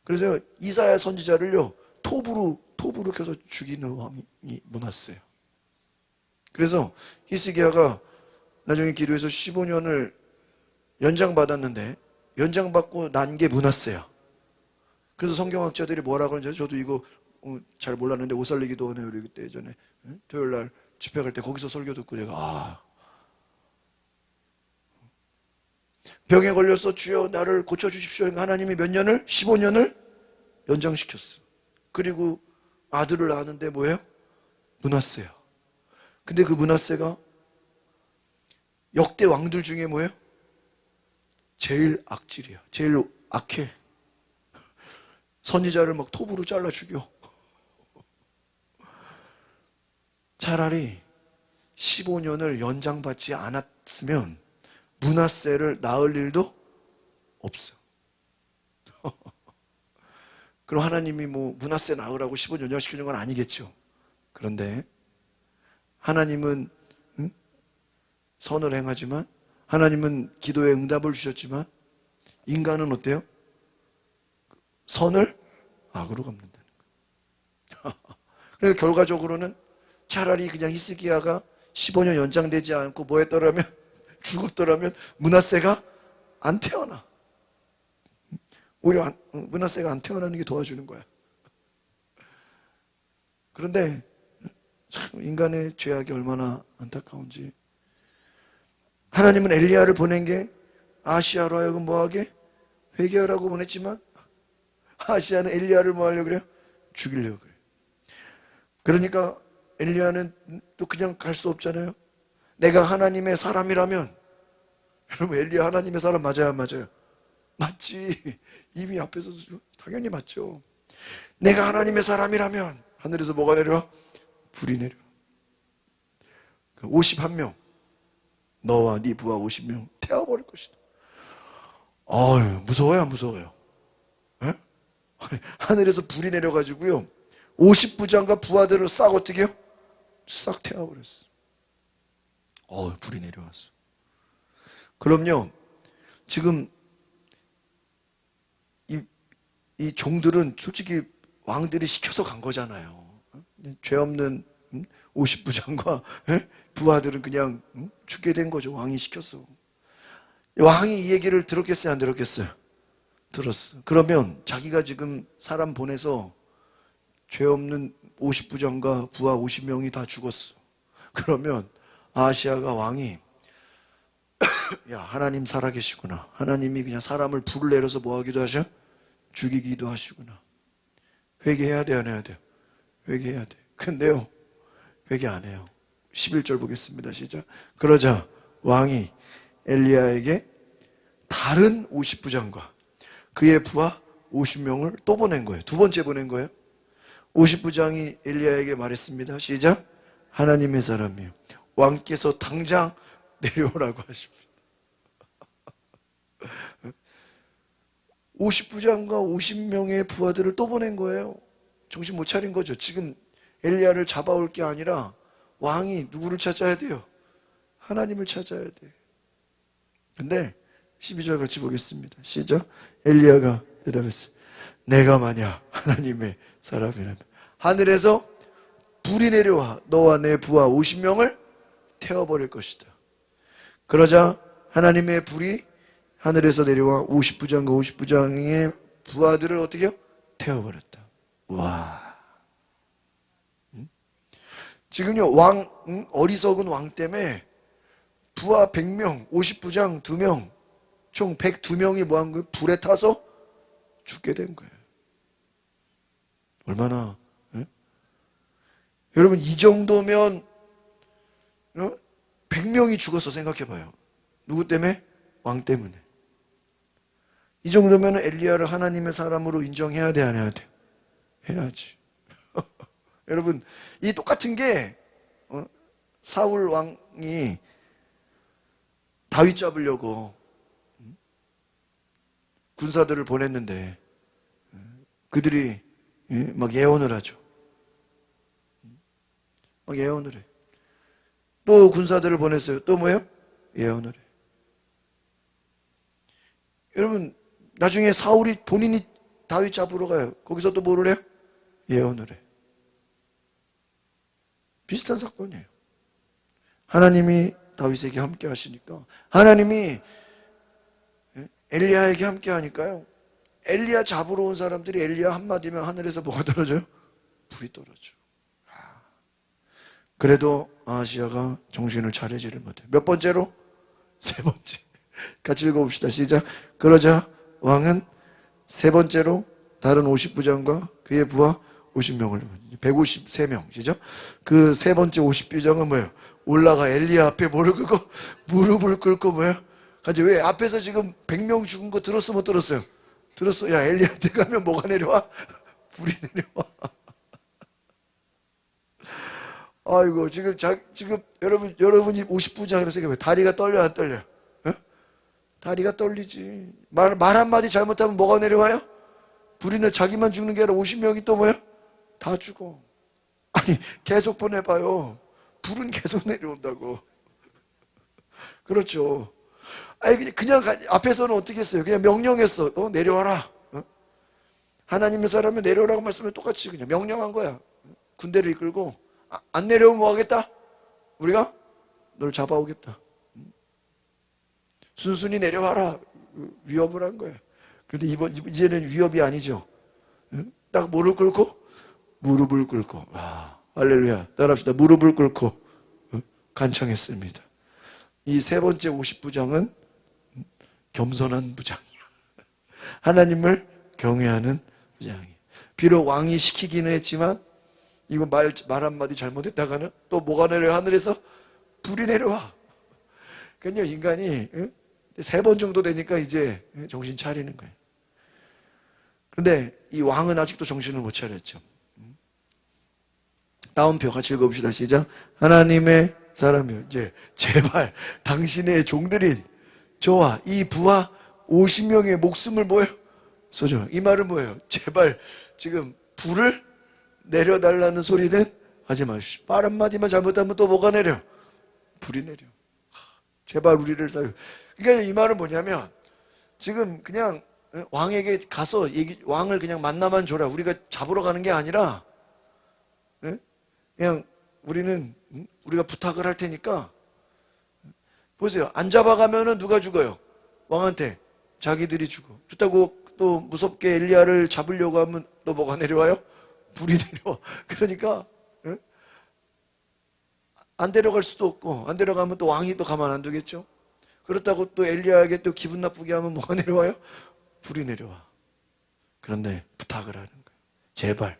그래서 이사야 선지자를요 톱으로 톱으로 켜서 죽이는 왕이 므낫세요. 그래서 히스기야가 나중에 기도해서 15년을 연장받았는데 연장받고 난 게 므낫세야. 그래서 성경학자들이 뭐라고 하는지 저도 이거 잘 몰랐는데 오살리기도 하네요. 우리 그때 예전에 토요일날 집회 갈 때 거기서 설교 듣고 내가 병에 걸려서 주여 나를 고쳐주십시오. 하나님이 몇 년을? 15년을 연장시켰어. 그리고 아들을 낳았는데 뭐예요? 므낫세야. 근데 그 므낫세가 역대 왕들 중에 뭐예요? 제일 악질이야. 제일 악해. 선지자를 막 톱으로 잘라 죽여. 차라리 15년을 연장받지 않았으면 므낫세를 낳을 일도 없어. 그럼 하나님이 뭐 므낫세 낳으라고 15년 연장시키는 건 아니겠죠. 그런데 하나님은 선을 행하지만, 하나님은 기도에 응답을 주셨지만, 인간은 어때요? 선을 악으로 갚는다는 거예요. 그러니까 결과적으로는 차라리 그냥 히스기야가 15년 연장되지 않고 뭐 했더라면, 죽었더라면 므낫세가 안 태어나. 오히려 므낫세가 안 태어나는 게 도와주는 거야. 그런데 참 인간의 죄악이 얼마나 안타까운지. 하나님은 엘리야를 보낸 게 아시아로 하여금 뭐하게? 회개하라고 보냈지만 아시아는 엘리야를 뭐 하려고 그래요? 죽이려고 그래요. 그러니까 엘리야는 또 그냥 갈 수 없잖아요. 내가 하나님의 사람이라면, 여러분 엘리야 하나님의 사람 맞아요 안 맞아요? 맞지. 이미 앞에서 당연히 맞죠. 내가 하나님의 사람이라면 하늘에서 뭐가 내려와? 불이 내려와. 51명 너와 네 부하 50명 태워버릴 것이다. 아유, 무서워요 안 무서워요? 에? 하늘에서 불이 내려가지고요 50부장과 부하들을 싹 어떻게 해요? 싹 태워버렸어. 불이 내려왔어. 그럼요 지금 이 종들은 솔직히 왕들이 시켜서 간 거잖아요. 죄 없는 50부장과 부하들은 그냥 죽게 된 거죠. 왕이 시켰어. 왕이 이 얘기를 들었겠어요 안 들었겠어요? 들었어. 그러면 자기가 지금 사람 보내서 죄 없는 50부장과 부하 50명이 다 죽었어. 그러면 아시아가 왕이 야 하나님 살아계시구나. 하나님이 그냥 사람을 불을 내려서 뭐 하기도 하셔? 죽이기도 하시구나. 회개해야 돼 안 해야 돼요? 회개해야 돼. 근데요 회개 안 해요. 11절 보겠습니다. 시작. 그러자 왕이 엘리야에게 다른 50부장과 그의 부하 50명을 또 보낸 거예요. 두 번째 보낸 거예요. 50부장이 엘리야에게 말했습니다. 시작. 하나님의 사람이요 왕께서 당장 내려오라고 하십니다. 50부장과 50명의 부하들을 또 보낸 거예요. 정신 못 차린 거죠. 지금 엘리야를 잡아올 게 아니라 왕이 누구를 찾아야 돼요? 하나님을 찾아야 돼. 근데 12절 같이 보겠습니다. 시작. 엘리야가 대답했어요. 내가 만약 하나님의 사람이라면 하늘에서 불이 내려와 너와 내 부하 50명을 태워버릴 것이다. 그러자 하나님의 불이 하늘에서 내려와 50부장과 50부장의 부하들을 어떻게 해요? 태워버렸다. 와. 지금요 어리석은 왕 때문에 부하 100명, 50부장 2명, 총 102명이 뭐 한 거예요? 불에 타서 죽게 된 거예요. 얼마나 여러분 이 정도면 100명이 죽어서 생각해봐요. 누구 때문에? 왕 때문에. 이 정도면 엘리야를 하나님의 사람으로 인정해야 돼 안 해야 돼? 해야지. 여러분 이 똑같은 게 사울 왕이 다윗 잡으려고 군사들을 보냈는데 그들이 막 예언을 하죠. 막 예언을 해. 또 군사들을 보냈어요. 또 뭐예요? 예언을 해. 여러분 나중에 사울이 본인이 다윗 잡으러 가요. 거기서 또 뭐를 해요? 예언을 해. 비슷한 사건이에요. 하나님이 다윗에게 함께 하시니까, 하나님이 엘리야에게 함께 하니까요, 엘리야 잡으러 온 사람들이 엘리야 한마디면 하늘에서 뭐가 떨어져요? 불이 떨어져. 그래도 아하시야가 정신을 차리지를 못해. 몇 번째로? 세 번째. 같이 읽어봅시다. 시작. 그러자 왕은 세 번째로 다른 50부장과 그의 부하 50명을 153명. 시작. 그 세 번째 50부장은 뭐예요? 올라가 엘리야 앞에 뭐를 긁고? 무릎을 꿇고 뭐예요? 가지. 왜? 앞에서 지금 100명 죽은 거 들었어 못 들었어요? 들었어. 야, 엘리야한테 가면 뭐가 내려와? 불이 내려와. 아이고, 지금 여러분이 50부장이라고 생각해요. 다리가 떨려, 안 떨려? 어? 다리가 떨리지. 말 한마디 잘못하면 뭐가 내려와요? 불이 내. 자기만 죽는 게 아니라 50명이 또 뭐야? 다 죽어. 아니, 계속 보내봐요. 불은 계속 내려온다고. 그렇죠. 아니, 그냥 앞에서는 어떻게 했어요? 그냥 명령했어. 너 내려와라. 어? 하나님의 사람은 내려오라고 말씀을 똑같이 그냥 명령한 거야. 군대를 이끌고. 안 내려오면 뭐 하겠다? 우리가 널 잡아오겠다. 순순히 내려와라. 위협을 한 거야. 그런데 이제는 위협이 아니죠. 딱 무릎을 꿇고, 무릎을 꿇고. 와, 할렐루야. 따라합시다. 무릎을 꿇고 간청했습니다. 이 세 번째 50부장은 겸손한 부장이야. 하나님을 경외하는 부장이야. 비록 왕이 시키기는 했지만, 이거 말 한마디 잘못했다가는 또 뭐가 내려? 하늘에서 불이 내려와. 그러니까 인간이 세 번 정도 되니까 이제 정신 차리는 거예요. 그런데 이 왕은 아직도 정신을 못 차렸죠. 다음표 같이 읽어봅시다. 시작. 하나님의 사람이요, 이제 제발 당신의 종들인 저와 이 부하 50명의 목숨을 뭐예요? 써줘. 이 말은 뭐예요? 제발 지금 불을 내려달라는 소리는 하지 마십시오. 말 한마디만 잘못하면 또 뭐가 내려? 불이 내려. 제발 우리를 살려. 그러니까 이 말은 뭐냐면, 지금 그냥 왕에게 가서 왕을 그냥 만나만 줘라. 우리가 잡으러 가는 게 아니라, 그냥 우리가 부탁을 할 테니까, 보세요. 안 잡아가면은 누가 죽어요? 왕한테. 자기들이 죽어. 그렇다고 또 무섭게 엘리야를 잡으려고 하면 또 뭐가 내려와요? 불이 내려와. 그러니까 안 데려갈 수도 없고, 안 데려가면 또 왕이 또 가만 안 두겠죠. 그렇다고 또 엘리야에게 또 기분 나쁘게 하면 뭐가 내려와요? 불이 내려와. 그런데 부탁을 하는 거예요. 제발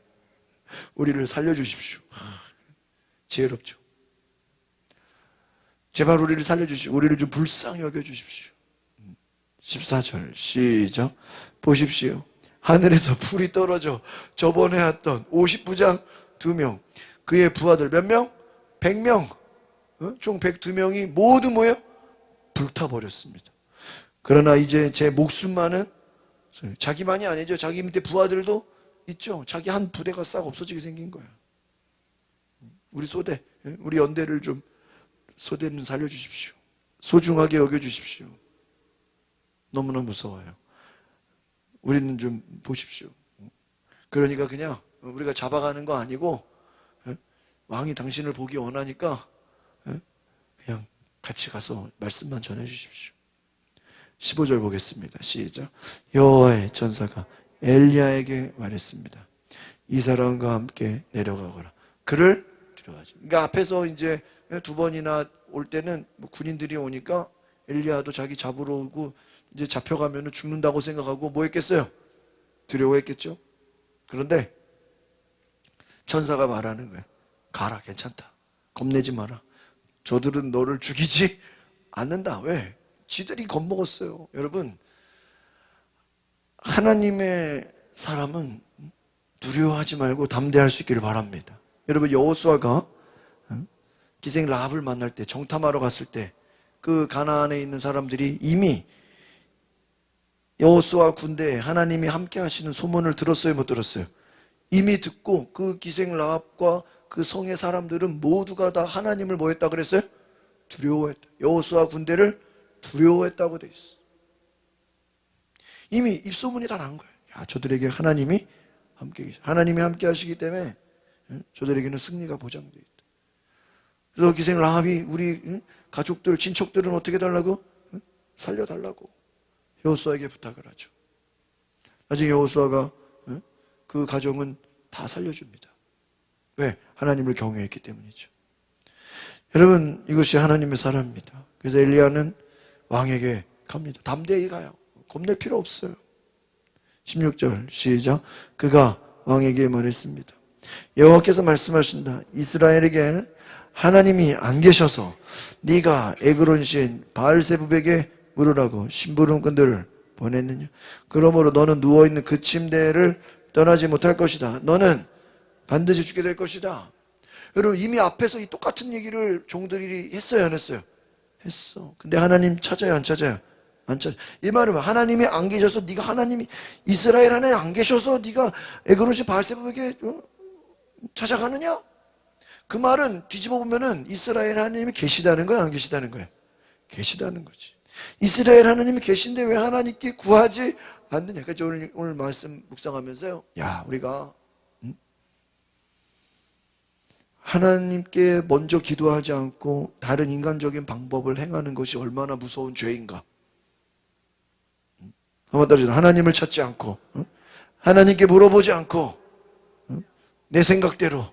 우리를 살려주십시오. 지혜롭죠. 제발 우리를 살려주십시오. 우리를 좀 불쌍히 여겨주십시오. 14절 시작. 보십시오. 하늘에서 불이 떨어져 저번에 했던 50부장 2명, 그의 부하들 몇 명? 100명, 총 102명이 모두 뭐예요? 불타버렸습니다. 그러나 이제 제 목숨만은, 자기만이 아니죠. 자기 밑에 부하들도 있죠. 자기 한 부대가 싹 없어지게 생긴 거야. 우리 소대, 우리 연대를 좀, 소대는 살려주십시오. 소중하게 여겨주십시오. 너무나 무서워요. 우리는 좀 보십시오. 그러니까 그냥 우리가 잡아가는 거 아니고, 왕이 당신을 보기 원하니까 그냥 같이 가서 말씀만 전해주십시오. 15절 보겠습니다. 시작. 여호와의 전사가 엘리야에게 말했습니다. 이 사람과 함께 내려가거라. 그를 두려워하지. 그러니까 앞에서 이제 두 번이나 올 때는 군인들이 오니까 엘리야도 자기 잡으러 오고 이제 잡혀가면 죽는다고 생각하고 뭐 했겠어요? 두려워했겠죠. 그런데 천사가 말하는 거예요. 가라, 괜찮다. 겁내지 마라. 저들은 너를 죽이지 않는다. 왜? 지들이 겁먹었어요. 여러분, 하나님의 사람은 두려워하지 말고 담대할 수 있기를 바랍니다. 여러분, 여호수아가 기생 라합을 만날 때, 정탐하러 갔을 때 그 가나안에 있는 사람들이 이미 여호수아 군대에 하나님이 함께 하시는 소문을 들었어요, 못 들었어요? 이미 듣고 그 기생 라합과 그 성의 사람들은 모두가 다 하나님을 뭐 했다 그랬어요? 두려워했다. 여호수아 군대를 두려워했다고 돼 있어. 이미 입소문이 다 난 거예요. 야, 저들에게 하나님이 함께 하시기 때문에 저들에게는 승리가 보장되어 있다. 그래서 기생 라합이 우리 가족들, 친척들은 어떻게 달라고? 살려달라고 여호수아에게 부탁을 하죠. 나중에 여호수아가 그 가정은 다 살려줍니다. 왜? 하나님을 경외했기 때문이죠. 여러분, 이것이 하나님의 사랑입니다. 그래서 엘리야는 왕에게 갑니다. 담대히 가요. 겁낼 필요 없어요. 16절 시작. 그가 왕에게 말했습니다. 여호와께서 말씀하신다. 이스라엘에게 하나님이 안 계셔서 네가 에그론 시인 바알세붑에게 물으라고 심부름꾼들을 보냈느냐. 그러므로 너는 누워있는 그 침대를 떠나지 못할 것이다. 너는 반드시 죽게 될 것이다. 여러분, 이미 앞에서 이 똑같은 얘기를 종들이 했어요, 안 했어요? 했어. 근데 하나님 찾아요, 안 찾아요? 안 찾아요. 이 말은 하나님이 안 계셔서 네가 하나님이 이스라엘 하나님 안 계셔서 네가 에그론 시인 바알세붑에게 찾아가느냐? 그 말은 뒤집어 보면은 이스라엘 하나님이 계시다는 거야, 안 계시다는 거야? 계시다는 거지. 이스라엘 하나님이 계신데 왜 하나님께 구하지 않느냐? 그래서 오늘 말씀 묵상하면서요. 야, 우리가 하나님께 먼저 기도하지 않고 다른 인간적인 방법을 행하는 것이 얼마나 무서운 죄인가? 한번 따라서 하나님을 찾지 않고 하나님께 물어보지 않고 내 생각대로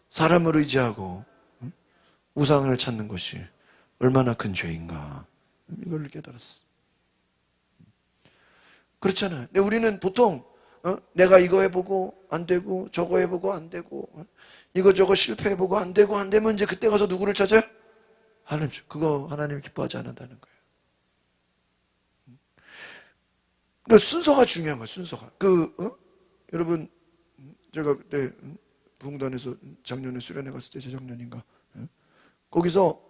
사람을 의지하고 우상을 찾는 것이 얼마나 큰 죄인가? 이걸 깨달았어. 그렇잖아요. 근데 우리는 보통 내가 이거 해보고 안 되고 저거 해보고 안 되고 이거 실패해보고 안 되고 안 되면 이제 그때 가서 누구를 찾아요? 하나님. 그거 하나님이 기뻐하지 않는다는 거예요. 그러니까 순서가 중요한 거예요. 순서가. 여러분 제가 그때 부흥단에서 작년에 수련회 갔을 때 재작년인가 거기서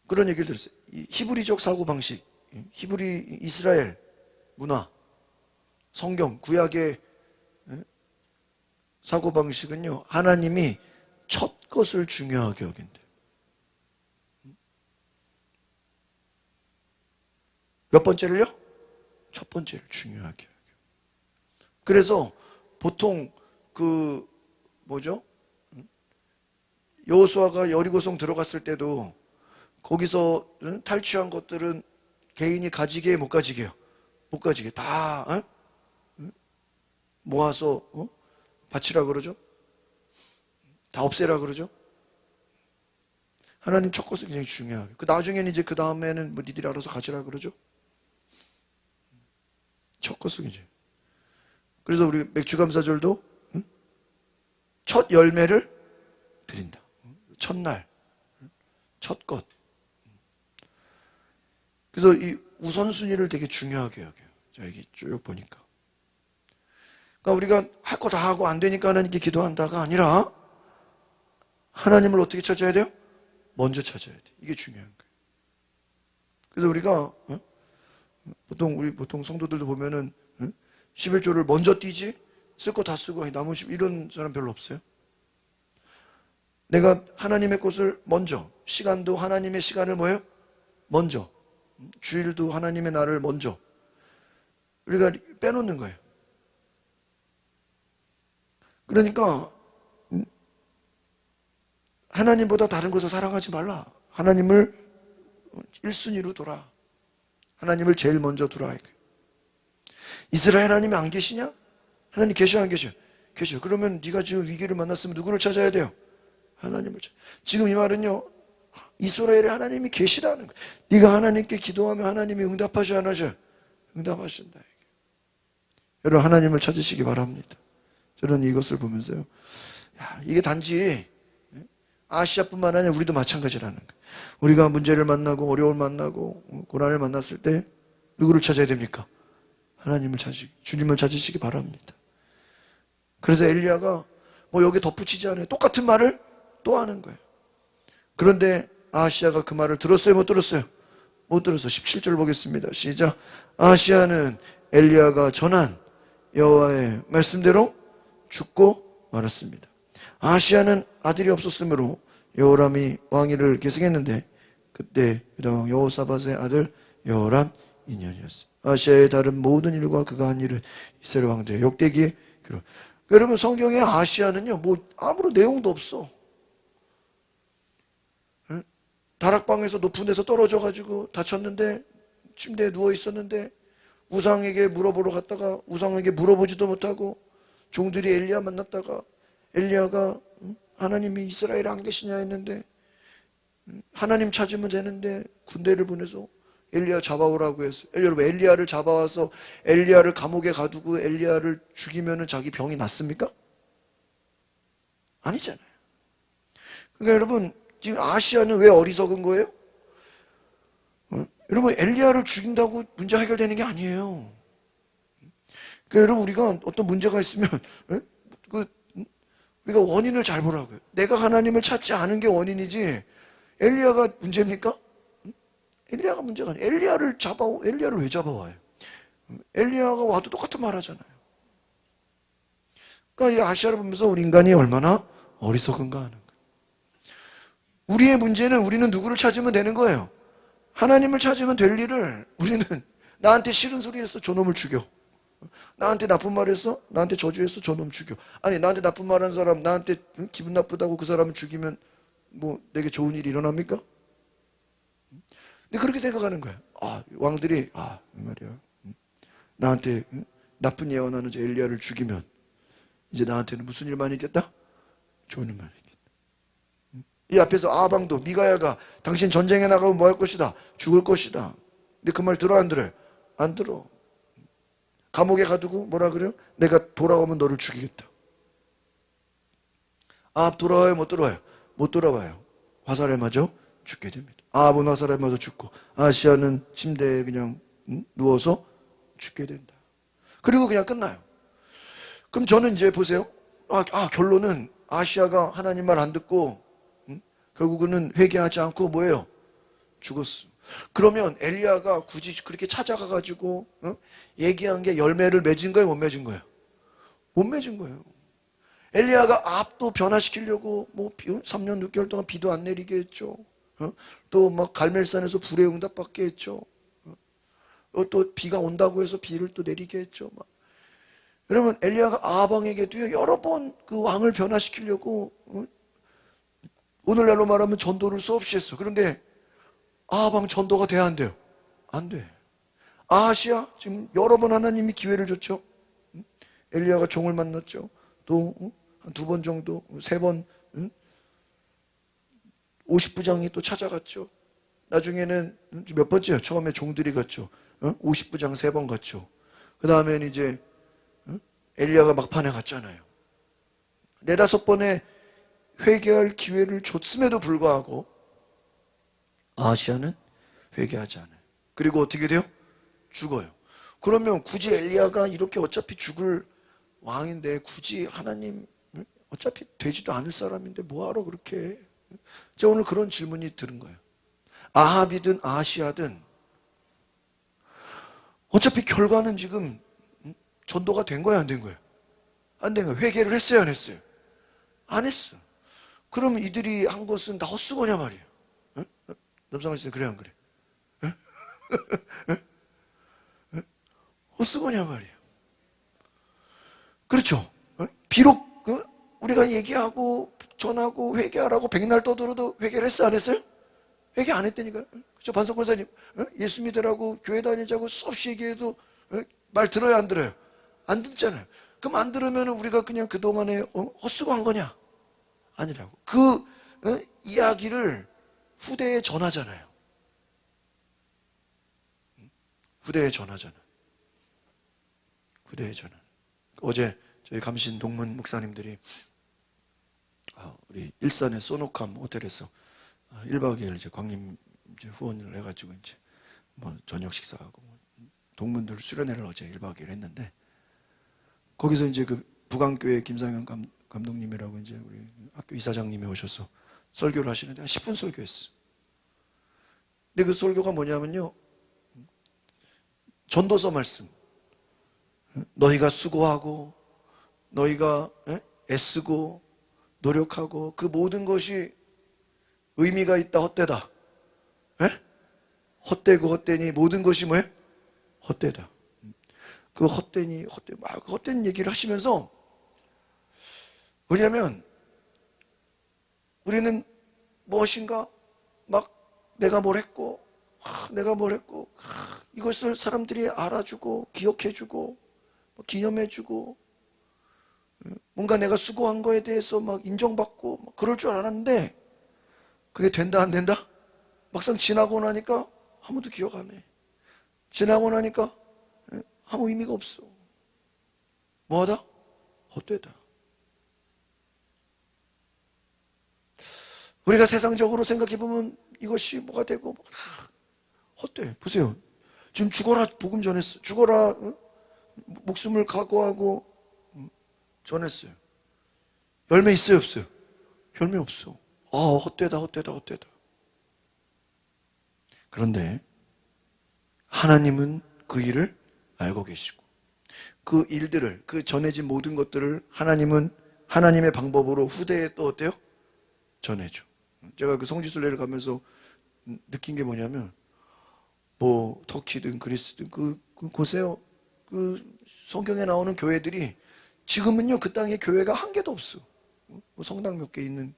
그런 얘기를 들었어요. 히브리적 사고방식, 히브리 이스라엘 문화, 성경, 구약의 사고방식은요, 하나님이 첫 것을 중요하게 여긴대요. 몇 번째를요? 첫 번째를 중요하게 여겨요. 그래서 보통 여호수아가 여리고성 들어갔을 때도 거기서 탈취한 것들은 개인이 가지게 못 가지게요? 못 가지게 다 모아서 바치라 그러죠? 다 없애라 그러죠? 하나님 첫 것은 굉장히 중요해요. 나중에는 이제 그 다음에는 뭐 니들이 알아서 가지라 그러죠? 첫 것은 이제. 그래서 우리 맥주감사절도 첫 열매를 드린다. 첫날, 첫 것. 그래서 이 우선순위를 되게 중요하게 여겨요. 자, 여기 쭉 보니까. 그러니까 우리가 할 거 다 하고 안 되니까 하나님께 기도한다가 아니라 하나님을 어떻게 찾아야 돼요? 먼저 찾아야 돼. 이게 중요한 거예요. 그래서 우리가 보통 성도들도 보면은 11조를 먼저 띄지 쓸 거 다 쓰고 나머지 이런 사람 별로 없어요. 내가 하나님의 것을 먼저, 시간도 하나님의 시간을 뭐예요? 먼저, 주일도 하나님의 날을 먼저 우리가 빼놓는 거예요. 그러니까 하나님보다 다른 것을 사랑하지 말라. 하나님을 1순위로 둬라. 하나님을 제일 먼저 두라. 이스라엘 하나님이 안 계시냐? 하나님 계셔 안 계셔? 계셔. 그러면 네가 지금 위기를 만났으면 누구를 찾아야 돼요? 하나님을 찾아. 지금 이 말은요, 이스라엘에 하나님이 계시다는 거예요. 네가 하나님께 기도하면 하나님이 응답하셔 안 하셔? 응답하신다. 여러분 하나님을 찾으시기 바랍니다. 저는 이것을 보면서요, 야, 이게 단지 아시아뿐만 아니라 우리도 마찬가지라는 거예요. 우리가 문제를 만나고 어려움을 만나고 고난을 만났을 때 누구를 찾아야 됩니까? 하나님을 주님을 찾으시기 바랍니다. 그래서 엘리야가 뭐 여기 덧붙이지 않아요. 똑같은 말을 또 하는 거예요. 그런데 아하시야가 그 말을 들었어요? 못 들었어요? 못 들었어. 17절 보겠습니다. 시작. 아하시야는 엘리야가 전한 여호와의 말씀대로 죽고 말았습니다. 아하시야는 아들이 없었으므로 여호람이 왕위를 계승했는데 그때 유다 왕 여호사밧의 아들 여호람 2년이었습니다. 아하시야의 다른 모든 일과 그가 한 일은 이스라엘 왕들의 역대기에 기록. 여러분 성경의 아시아는요, 뭐 아무런 내용도 없어. 응? 다락방에서 높은 데서 떨어져가지고 다쳤는데 침대에 누워 있었는데 우상에게 물어보러 갔다가 우상에게 물어보지도 못하고 종들이 엘리야 만났다가 엘리야가 하나님이 이스라엘에 안 계시냐 했는데 하나님 찾으면 되는데 군대를 보내서 엘리야 잡아오라고 했어요. 여러분 엘리야를 잡아와서 엘리야를 감옥에 가두고 엘리야를 죽이면 자기 병이 낫습니까? 아니잖아요. 그러니까 여러분 지금 아시아는 왜 어리석은 거예요? 여러분 엘리야를 죽인다고 문제 해결되는 게 아니에요. 그러니까 여러분 우리가 어떤 문제가 있으면 우리가 원인을 잘 보라고요. 내가 하나님을 찾지 않은 게 원인이지 엘리야가 문제입니까? 엘리야가 문제가 아니에요. 엘리야를 왜 잡아와요? 엘리야가 와도 똑같은 말 하잖아요. 그러니까 이 아시아를 보면서 우리 인간이 얼마나 어리석은가 하는 거예요. 우리의 문제는 우리는 누구를 찾으면 되는 거예요. 하나님을 찾으면 될 일을 우리는 나한테 싫은 소리 했어 저놈을 죽여. 나한테 나쁜 말 했어? 나한테 저주했어? 저놈 죽여. 아니 나한테 나쁜 말 한 사람 나한테 기분 나쁘다고 그 사람을 죽이면 뭐 내게 좋은 일이 일어납니까? 근데 그렇게 생각하는 거야. 왕들이 말이야. 나한테 나쁜 예언하는 저 엘리야를 죽이면 이제 나한테는 무슨 일만 있겠다? 좋은 일만 있겠다. 이 앞에서 아방도 미가야가 당신 전쟁에 나가면 뭐 할 것이다? 죽을 것이다. 근데 그 말 들어 안 들어요? 안 들어. 감옥에 가두고 뭐라 그래요? 내가 돌아오면 너를 죽이겠다. 아합 돌아와요? 못 돌아와요? 못 돌아와요. 화살에 맞아 죽게 됩니다. 아합은 화살에 맞아 죽고 아시아는 침대에 그냥 누워서 죽게 된다. 그리고 그냥 끝나요. 그럼 저는 이제 보세요. 결론은 아시아가 하나님 말 안 듣고 결국은 회개하지 않고 뭐예요? 죽었어. 그러면 엘리야가 굳이 그렇게 찾아가가지고 얘기한 게 열매를 맺은 거예요? 못 맺은 거예요? 못 맺은 거예요. 엘리야가 아합도 변화시키려고 뭐 3년 6개월 동안 비도 안 내리게 했죠. 또 막 갈멜산에서 불의 응답 받게 했죠. 또 비가 온다고 해서 비를 또 내리게 했죠. 그러면 엘리야가 아합 왕에게도 여러 번 그 왕을 변화시키려고 오늘날로 말하면 전도를 수없이 했어. 그런데 아합 왕 전도가 돼야 안 돼요? 안 돼. 아하시아 지금 여러 번 하나님이 기회를 줬죠. 엘리야가 종을 만났죠. 또 한 2번 정도, 3번 50부장이 또 찾아갔죠. 나중에는 몇 번째요? 처음에 종들이 갔죠. 50부장 3번 갔죠. 그 다음엔 이제 엘리야가 막판에 갔잖아요. 4-5번의 회개할 기회를 줬음에도 불구하고 아하시아는 회개하지 않아요. 그리고 어떻게 돼요? 죽어요. 그러면 굳이 엘리야가 이렇게 어차피 죽을 왕인데 굳이 하나님 어차피 되지도 않을 사람인데 뭐하러 그렇게 해? 제가 오늘 그런 질문이 들은 거예요. 아합이든 아하시아든 어차피 결과는 지금 전도가 된 거야 안 된 거야? 안 된 거야. 회개를 했어요 안 했어요? 안 했어. 그럼 이들이 한 것은 다 헛수고냐 말이에요. 남상원 씨는 그래 안 그래? 헛수고냐 말이에요. 그렇죠? 비록 우리가 얘기하고 전하고 회개하라고 백날 떠들어도 회개를 했어 안 했어요? 회개 안 했다니까요. 그렇죠? 반석 권사님 예수 믿으라고 교회 다니자고 수없이 얘기해도 말 들어요 안 들어요? 안 듣잖아요. 그럼 안 들으면 우리가 그냥 그동안에 헛수고한 거냐? 아니라고. 그 이야기를 후대에 전하잖아요. 후대에 전하잖아. 후대에 전하. 어제 저희 감신 동문 목사님들이 우리 일산의 소노캄 호텔에서 1박 2일 이제 광림 이제 후원을 해가지고 이제 뭐 저녁 식사하고 동문들 수련회를 어제 1박 2일 했는데 거기서 이제 그 북안교회 김상현 감독님이라고 이제 우리 학교 이사장님이 오셔서 설교를 하시는데 한 10분 설교했어. 근데 그 설교가 뭐냐면요. 전도서 말씀. 너희가 수고하고 너희가 애쓰고 노력하고 그 모든 것이 의미가 있다 헛되다. 헛되고 헛되니 모든 것이 뭐예요? 헛되다. 그 헛된 얘기를 하시면서 왜냐하면 우리는 무엇인가 막 내가 뭘 했고 내가 뭘 했고 이것을 사람들이 알아주고 기억해주고 기념해주고 뭔가 내가 수고한 거에 대해서 막 인정받고 막 그럴 줄 알았는데 그게 된다 안 된다? 막상 지나고 나니까 아무도 기억 안 해. 지나고 나니까 아무 의미가 없어. 뭐하다? 헛되다. 우리가 세상적으로 생각해보면 이것이 뭐가 되고 헛돼. 보세요. 지금 죽어라 복음 전했어. 죽어라 목숨을 각오하고 전했어요. 열매 있어요 없어요? 열매 없어. 헛되다 헛되다 헛되다. 그런데 하나님은 그 일을 알고 계시고 그 일들을 그 전해진 모든 것들을 하나님은 하나님의 방법으로 후대에 또 어때요? 전해줘. 제가 그 성지순례를 가면서 느낀 게 뭐냐면 뭐 터키든 그리스든 보세요. 그 성경에 나오는 교회들이 지금은요 그 땅에 교회가 한 개도 없어. 뭐 성당 몇 개 있는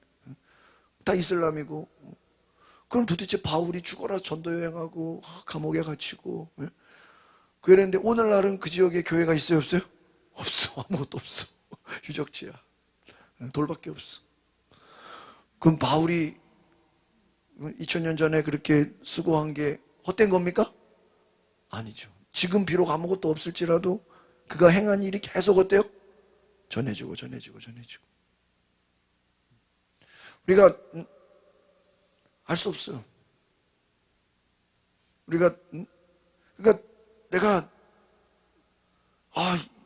다 이슬람이고. 그럼 도대체 바울이 죽어라 전도 여행하고 감옥에 갇히고 그랬는데 오늘날은 그 지역에 교회가 있어요 없어요? 없어. 아무것도 없어. 유적지야. 돌밖에 없어. 그럼 바울이 2000년 전에 그렇게 수고한 게 헛된 겁니까? 아니죠. 지금 비록 아무것도 없을지라도 그가 행한 일이 계속 어때요? 전해지고 전해지고 전해지고. 우리가 알 수 없어요. 우리가 그러니까 내가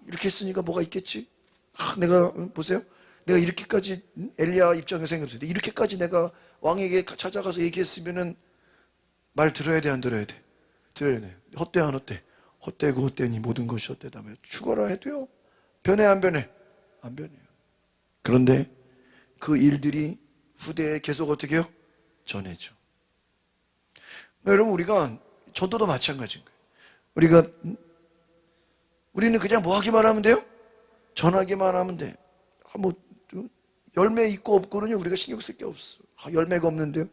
이렇게 했으니까 뭐가 있겠지? 내가 보세요. 내가 이렇게까지 엘리야 입장에서 생각했는데 이렇게까지 내가 왕에게 찾아가서 얘기했으면은 말 들어야 돼 안 들어야 돼? 들어야 돼. 헛돼 안 헛돼? 헛되고 헛되니 모든 것이 헛되다며 죽어라 해도요. 변해 안 변해? 안 변해요. 그런데 그 일들이 후대에 계속 어떻게 해요? 전해져. 여러분 우리가 전도도 마찬가지인 거예요. 우리는 그냥 뭐 하기만 하면 돼요? 전하기만 하면 돼. 뭐 열매 있고 없고는요 우리가 신경 쓸 게 없어. 열매가 없는데요.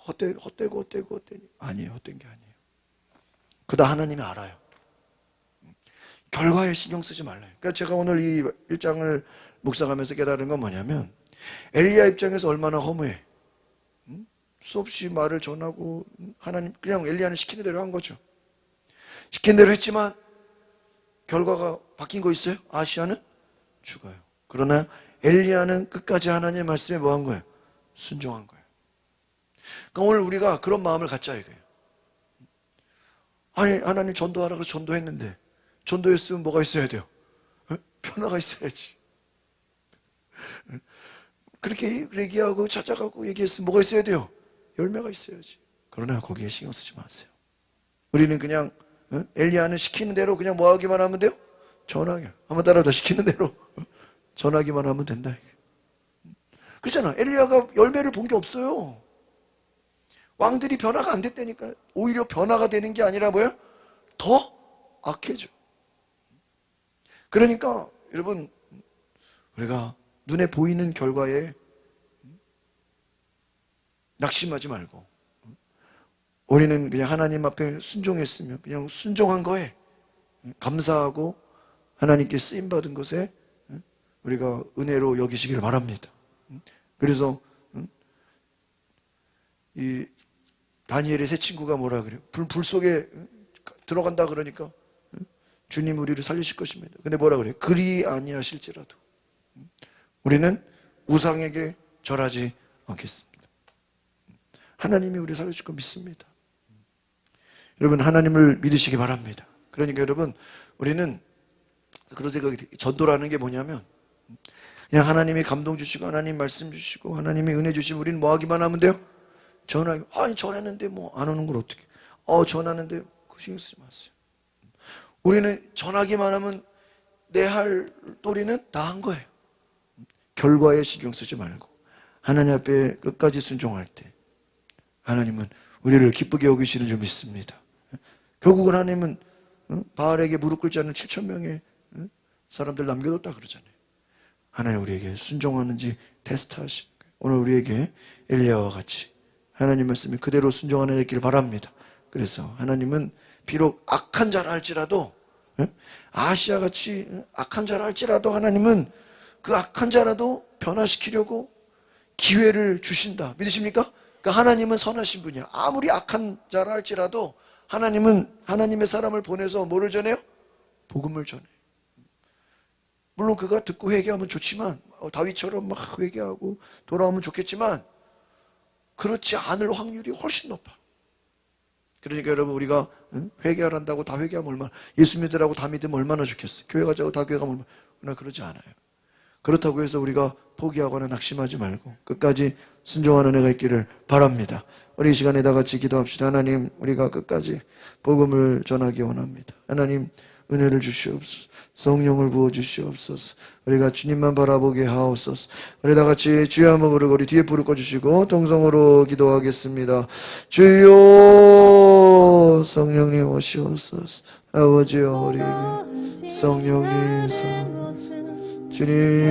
헛되고 헛되니 아니에요. 헛된 게 아니에요. 그다 하나님이 알아요. 결과에 신경 쓰지 말라요. 그러니까 제가 오늘 이 1장을 묵상하면서 깨달은 건 뭐냐면 엘리야 입장에서 얼마나 허무해. 수없이 말을 전하고 하나님 그냥 엘리야는 시키는 대로 한 거죠. 시킨 대로 했지만 결과가 바뀐 거 있어요? 아시아는 죽어요. 그러나 엘리야는 끝까지 하나님의 말씀에 뭐 한 거예요? 순종한 거예요. 그러니까 오늘 우리가 그런 마음을 갖자 이거예요. 아니 하나님 전도하라 그래서 전도했는데 전도했으면 뭐가 있어야 돼요? 변화가 있어야지. 그렇게 얘기하고 찾아가고 얘기했으면 뭐가 있어야 돼요? 열매가 있어야지. 그러나 거기에 신경 쓰지 마세요. 우리는 그냥 엘리야는 시키는 대로 그냥 뭐 하기만 하면 돼요? 전하게. 한번 따라서 시키는 대로 전하기만 하면 된다. 그렇잖아. 엘리야가 열매를 본 게 없어요. 왕들이 변화가 안 됐다니까. 오히려 변화가 되는 게 아니라 뭐예요? 더 악해져. 그러니까 여러분 우리가 눈에 보이는 결과에 낙심하지 말고 우리는 그냥 하나님 앞에 순종했으면 그냥 순종한 거에 감사하고 하나님께 쓰임받은 것에 우리가 은혜로 여기시길 바랍니다. 그래서 이 다니엘의 세 친구가 뭐라 그래요? 불 속에 들어간다 그러니까 주님 우리를 살리실 것입니다. 근데 뭐라 그래요? 그리 아니하실지라도 우리는 우상에게 절하지 않겠습니다. 하나님이 우리를 살려줄 거 믿습니다. 여러분 하나님을 믿으시기 바랍니다. 그러니까 여러분 우리는 그런 생각이 전도라는 게 뭐냐면 그냥 하나님이 감동 주시고 하나님 말씀 주시고 하나님이 은혜 주시면 우리는 뭐 하기만 하면 돼요? 전하기. 아니 전했는데 뭐 안 오는 걸 어떻게 전하는데 그 신경 쓰지 마세요. 우리는 전하기만 하면 내 할 도리는 다 한 거예요. 결과에 신경 쓰지 말고 하나님 앞에 끝까지 순종할 때 하나님은 우리를 기쁘게 여기시는 줄 믿습니다. 결국은 하나님은 바알에게 무릎 꿇지 않는 7,000명의 사람들 남겨뒀다 그러잖아요. 하나님 우리에게 순종하는지 테스트하시는 거예요. 오늘 우리에게 엘리야와 같이 하나님 말씀이 그대로 순종하는 자길 바랍니다. 그래서 하나님은 비록 악한 자라 할지라도, 아시아같이 악한 자라 할지라도 하나님은 그 악한 자라도 변화시키려고 기회를 주신다. 믿으십니까? 그러니까 하나님은 선하신 분이야. 아무리 악한 자라 할지라도 하나님은 하나님의 사람을 보내서 뭐를 전해요? 복음을 전해요. 물론 그가 듣고 회개하면 좋지만, 다윗처럼 막 회개하고 돌아오면 좋겠지만 그렇지 않을 확률이 훨씬 높아. 그러니까 여러분, 우리가 회개하란다고 다 회개하면 얼마나, 예수 믿으라고 다 믿으면 얼마나 좋겠어요. 교회 가자고 다 교회 가면 얼마나. 그러나 그러지 않아요. 그렇다고 해서 우리가 포기하거나 낙심하지 말고 끝까지 순종하는 은혜가 있기를 바랍니다. 우리 이 시간에 다 같이 기도합시다. 하나님, 우리가 끝까지 복음을 전하기 원합니다. 하나님, 은혜를 주시옵소서. 성령을 부어주시옵소서. 우리가 주님만 바라보게 하옵소서. 우리 다 같이 주여 한번 부르고 우리 뒤에 불을 꺼주시고 동성으로 기도하겠습니다. 주여, 성령님 오시옵소서. 아버지여, 우리에게 성령님 주님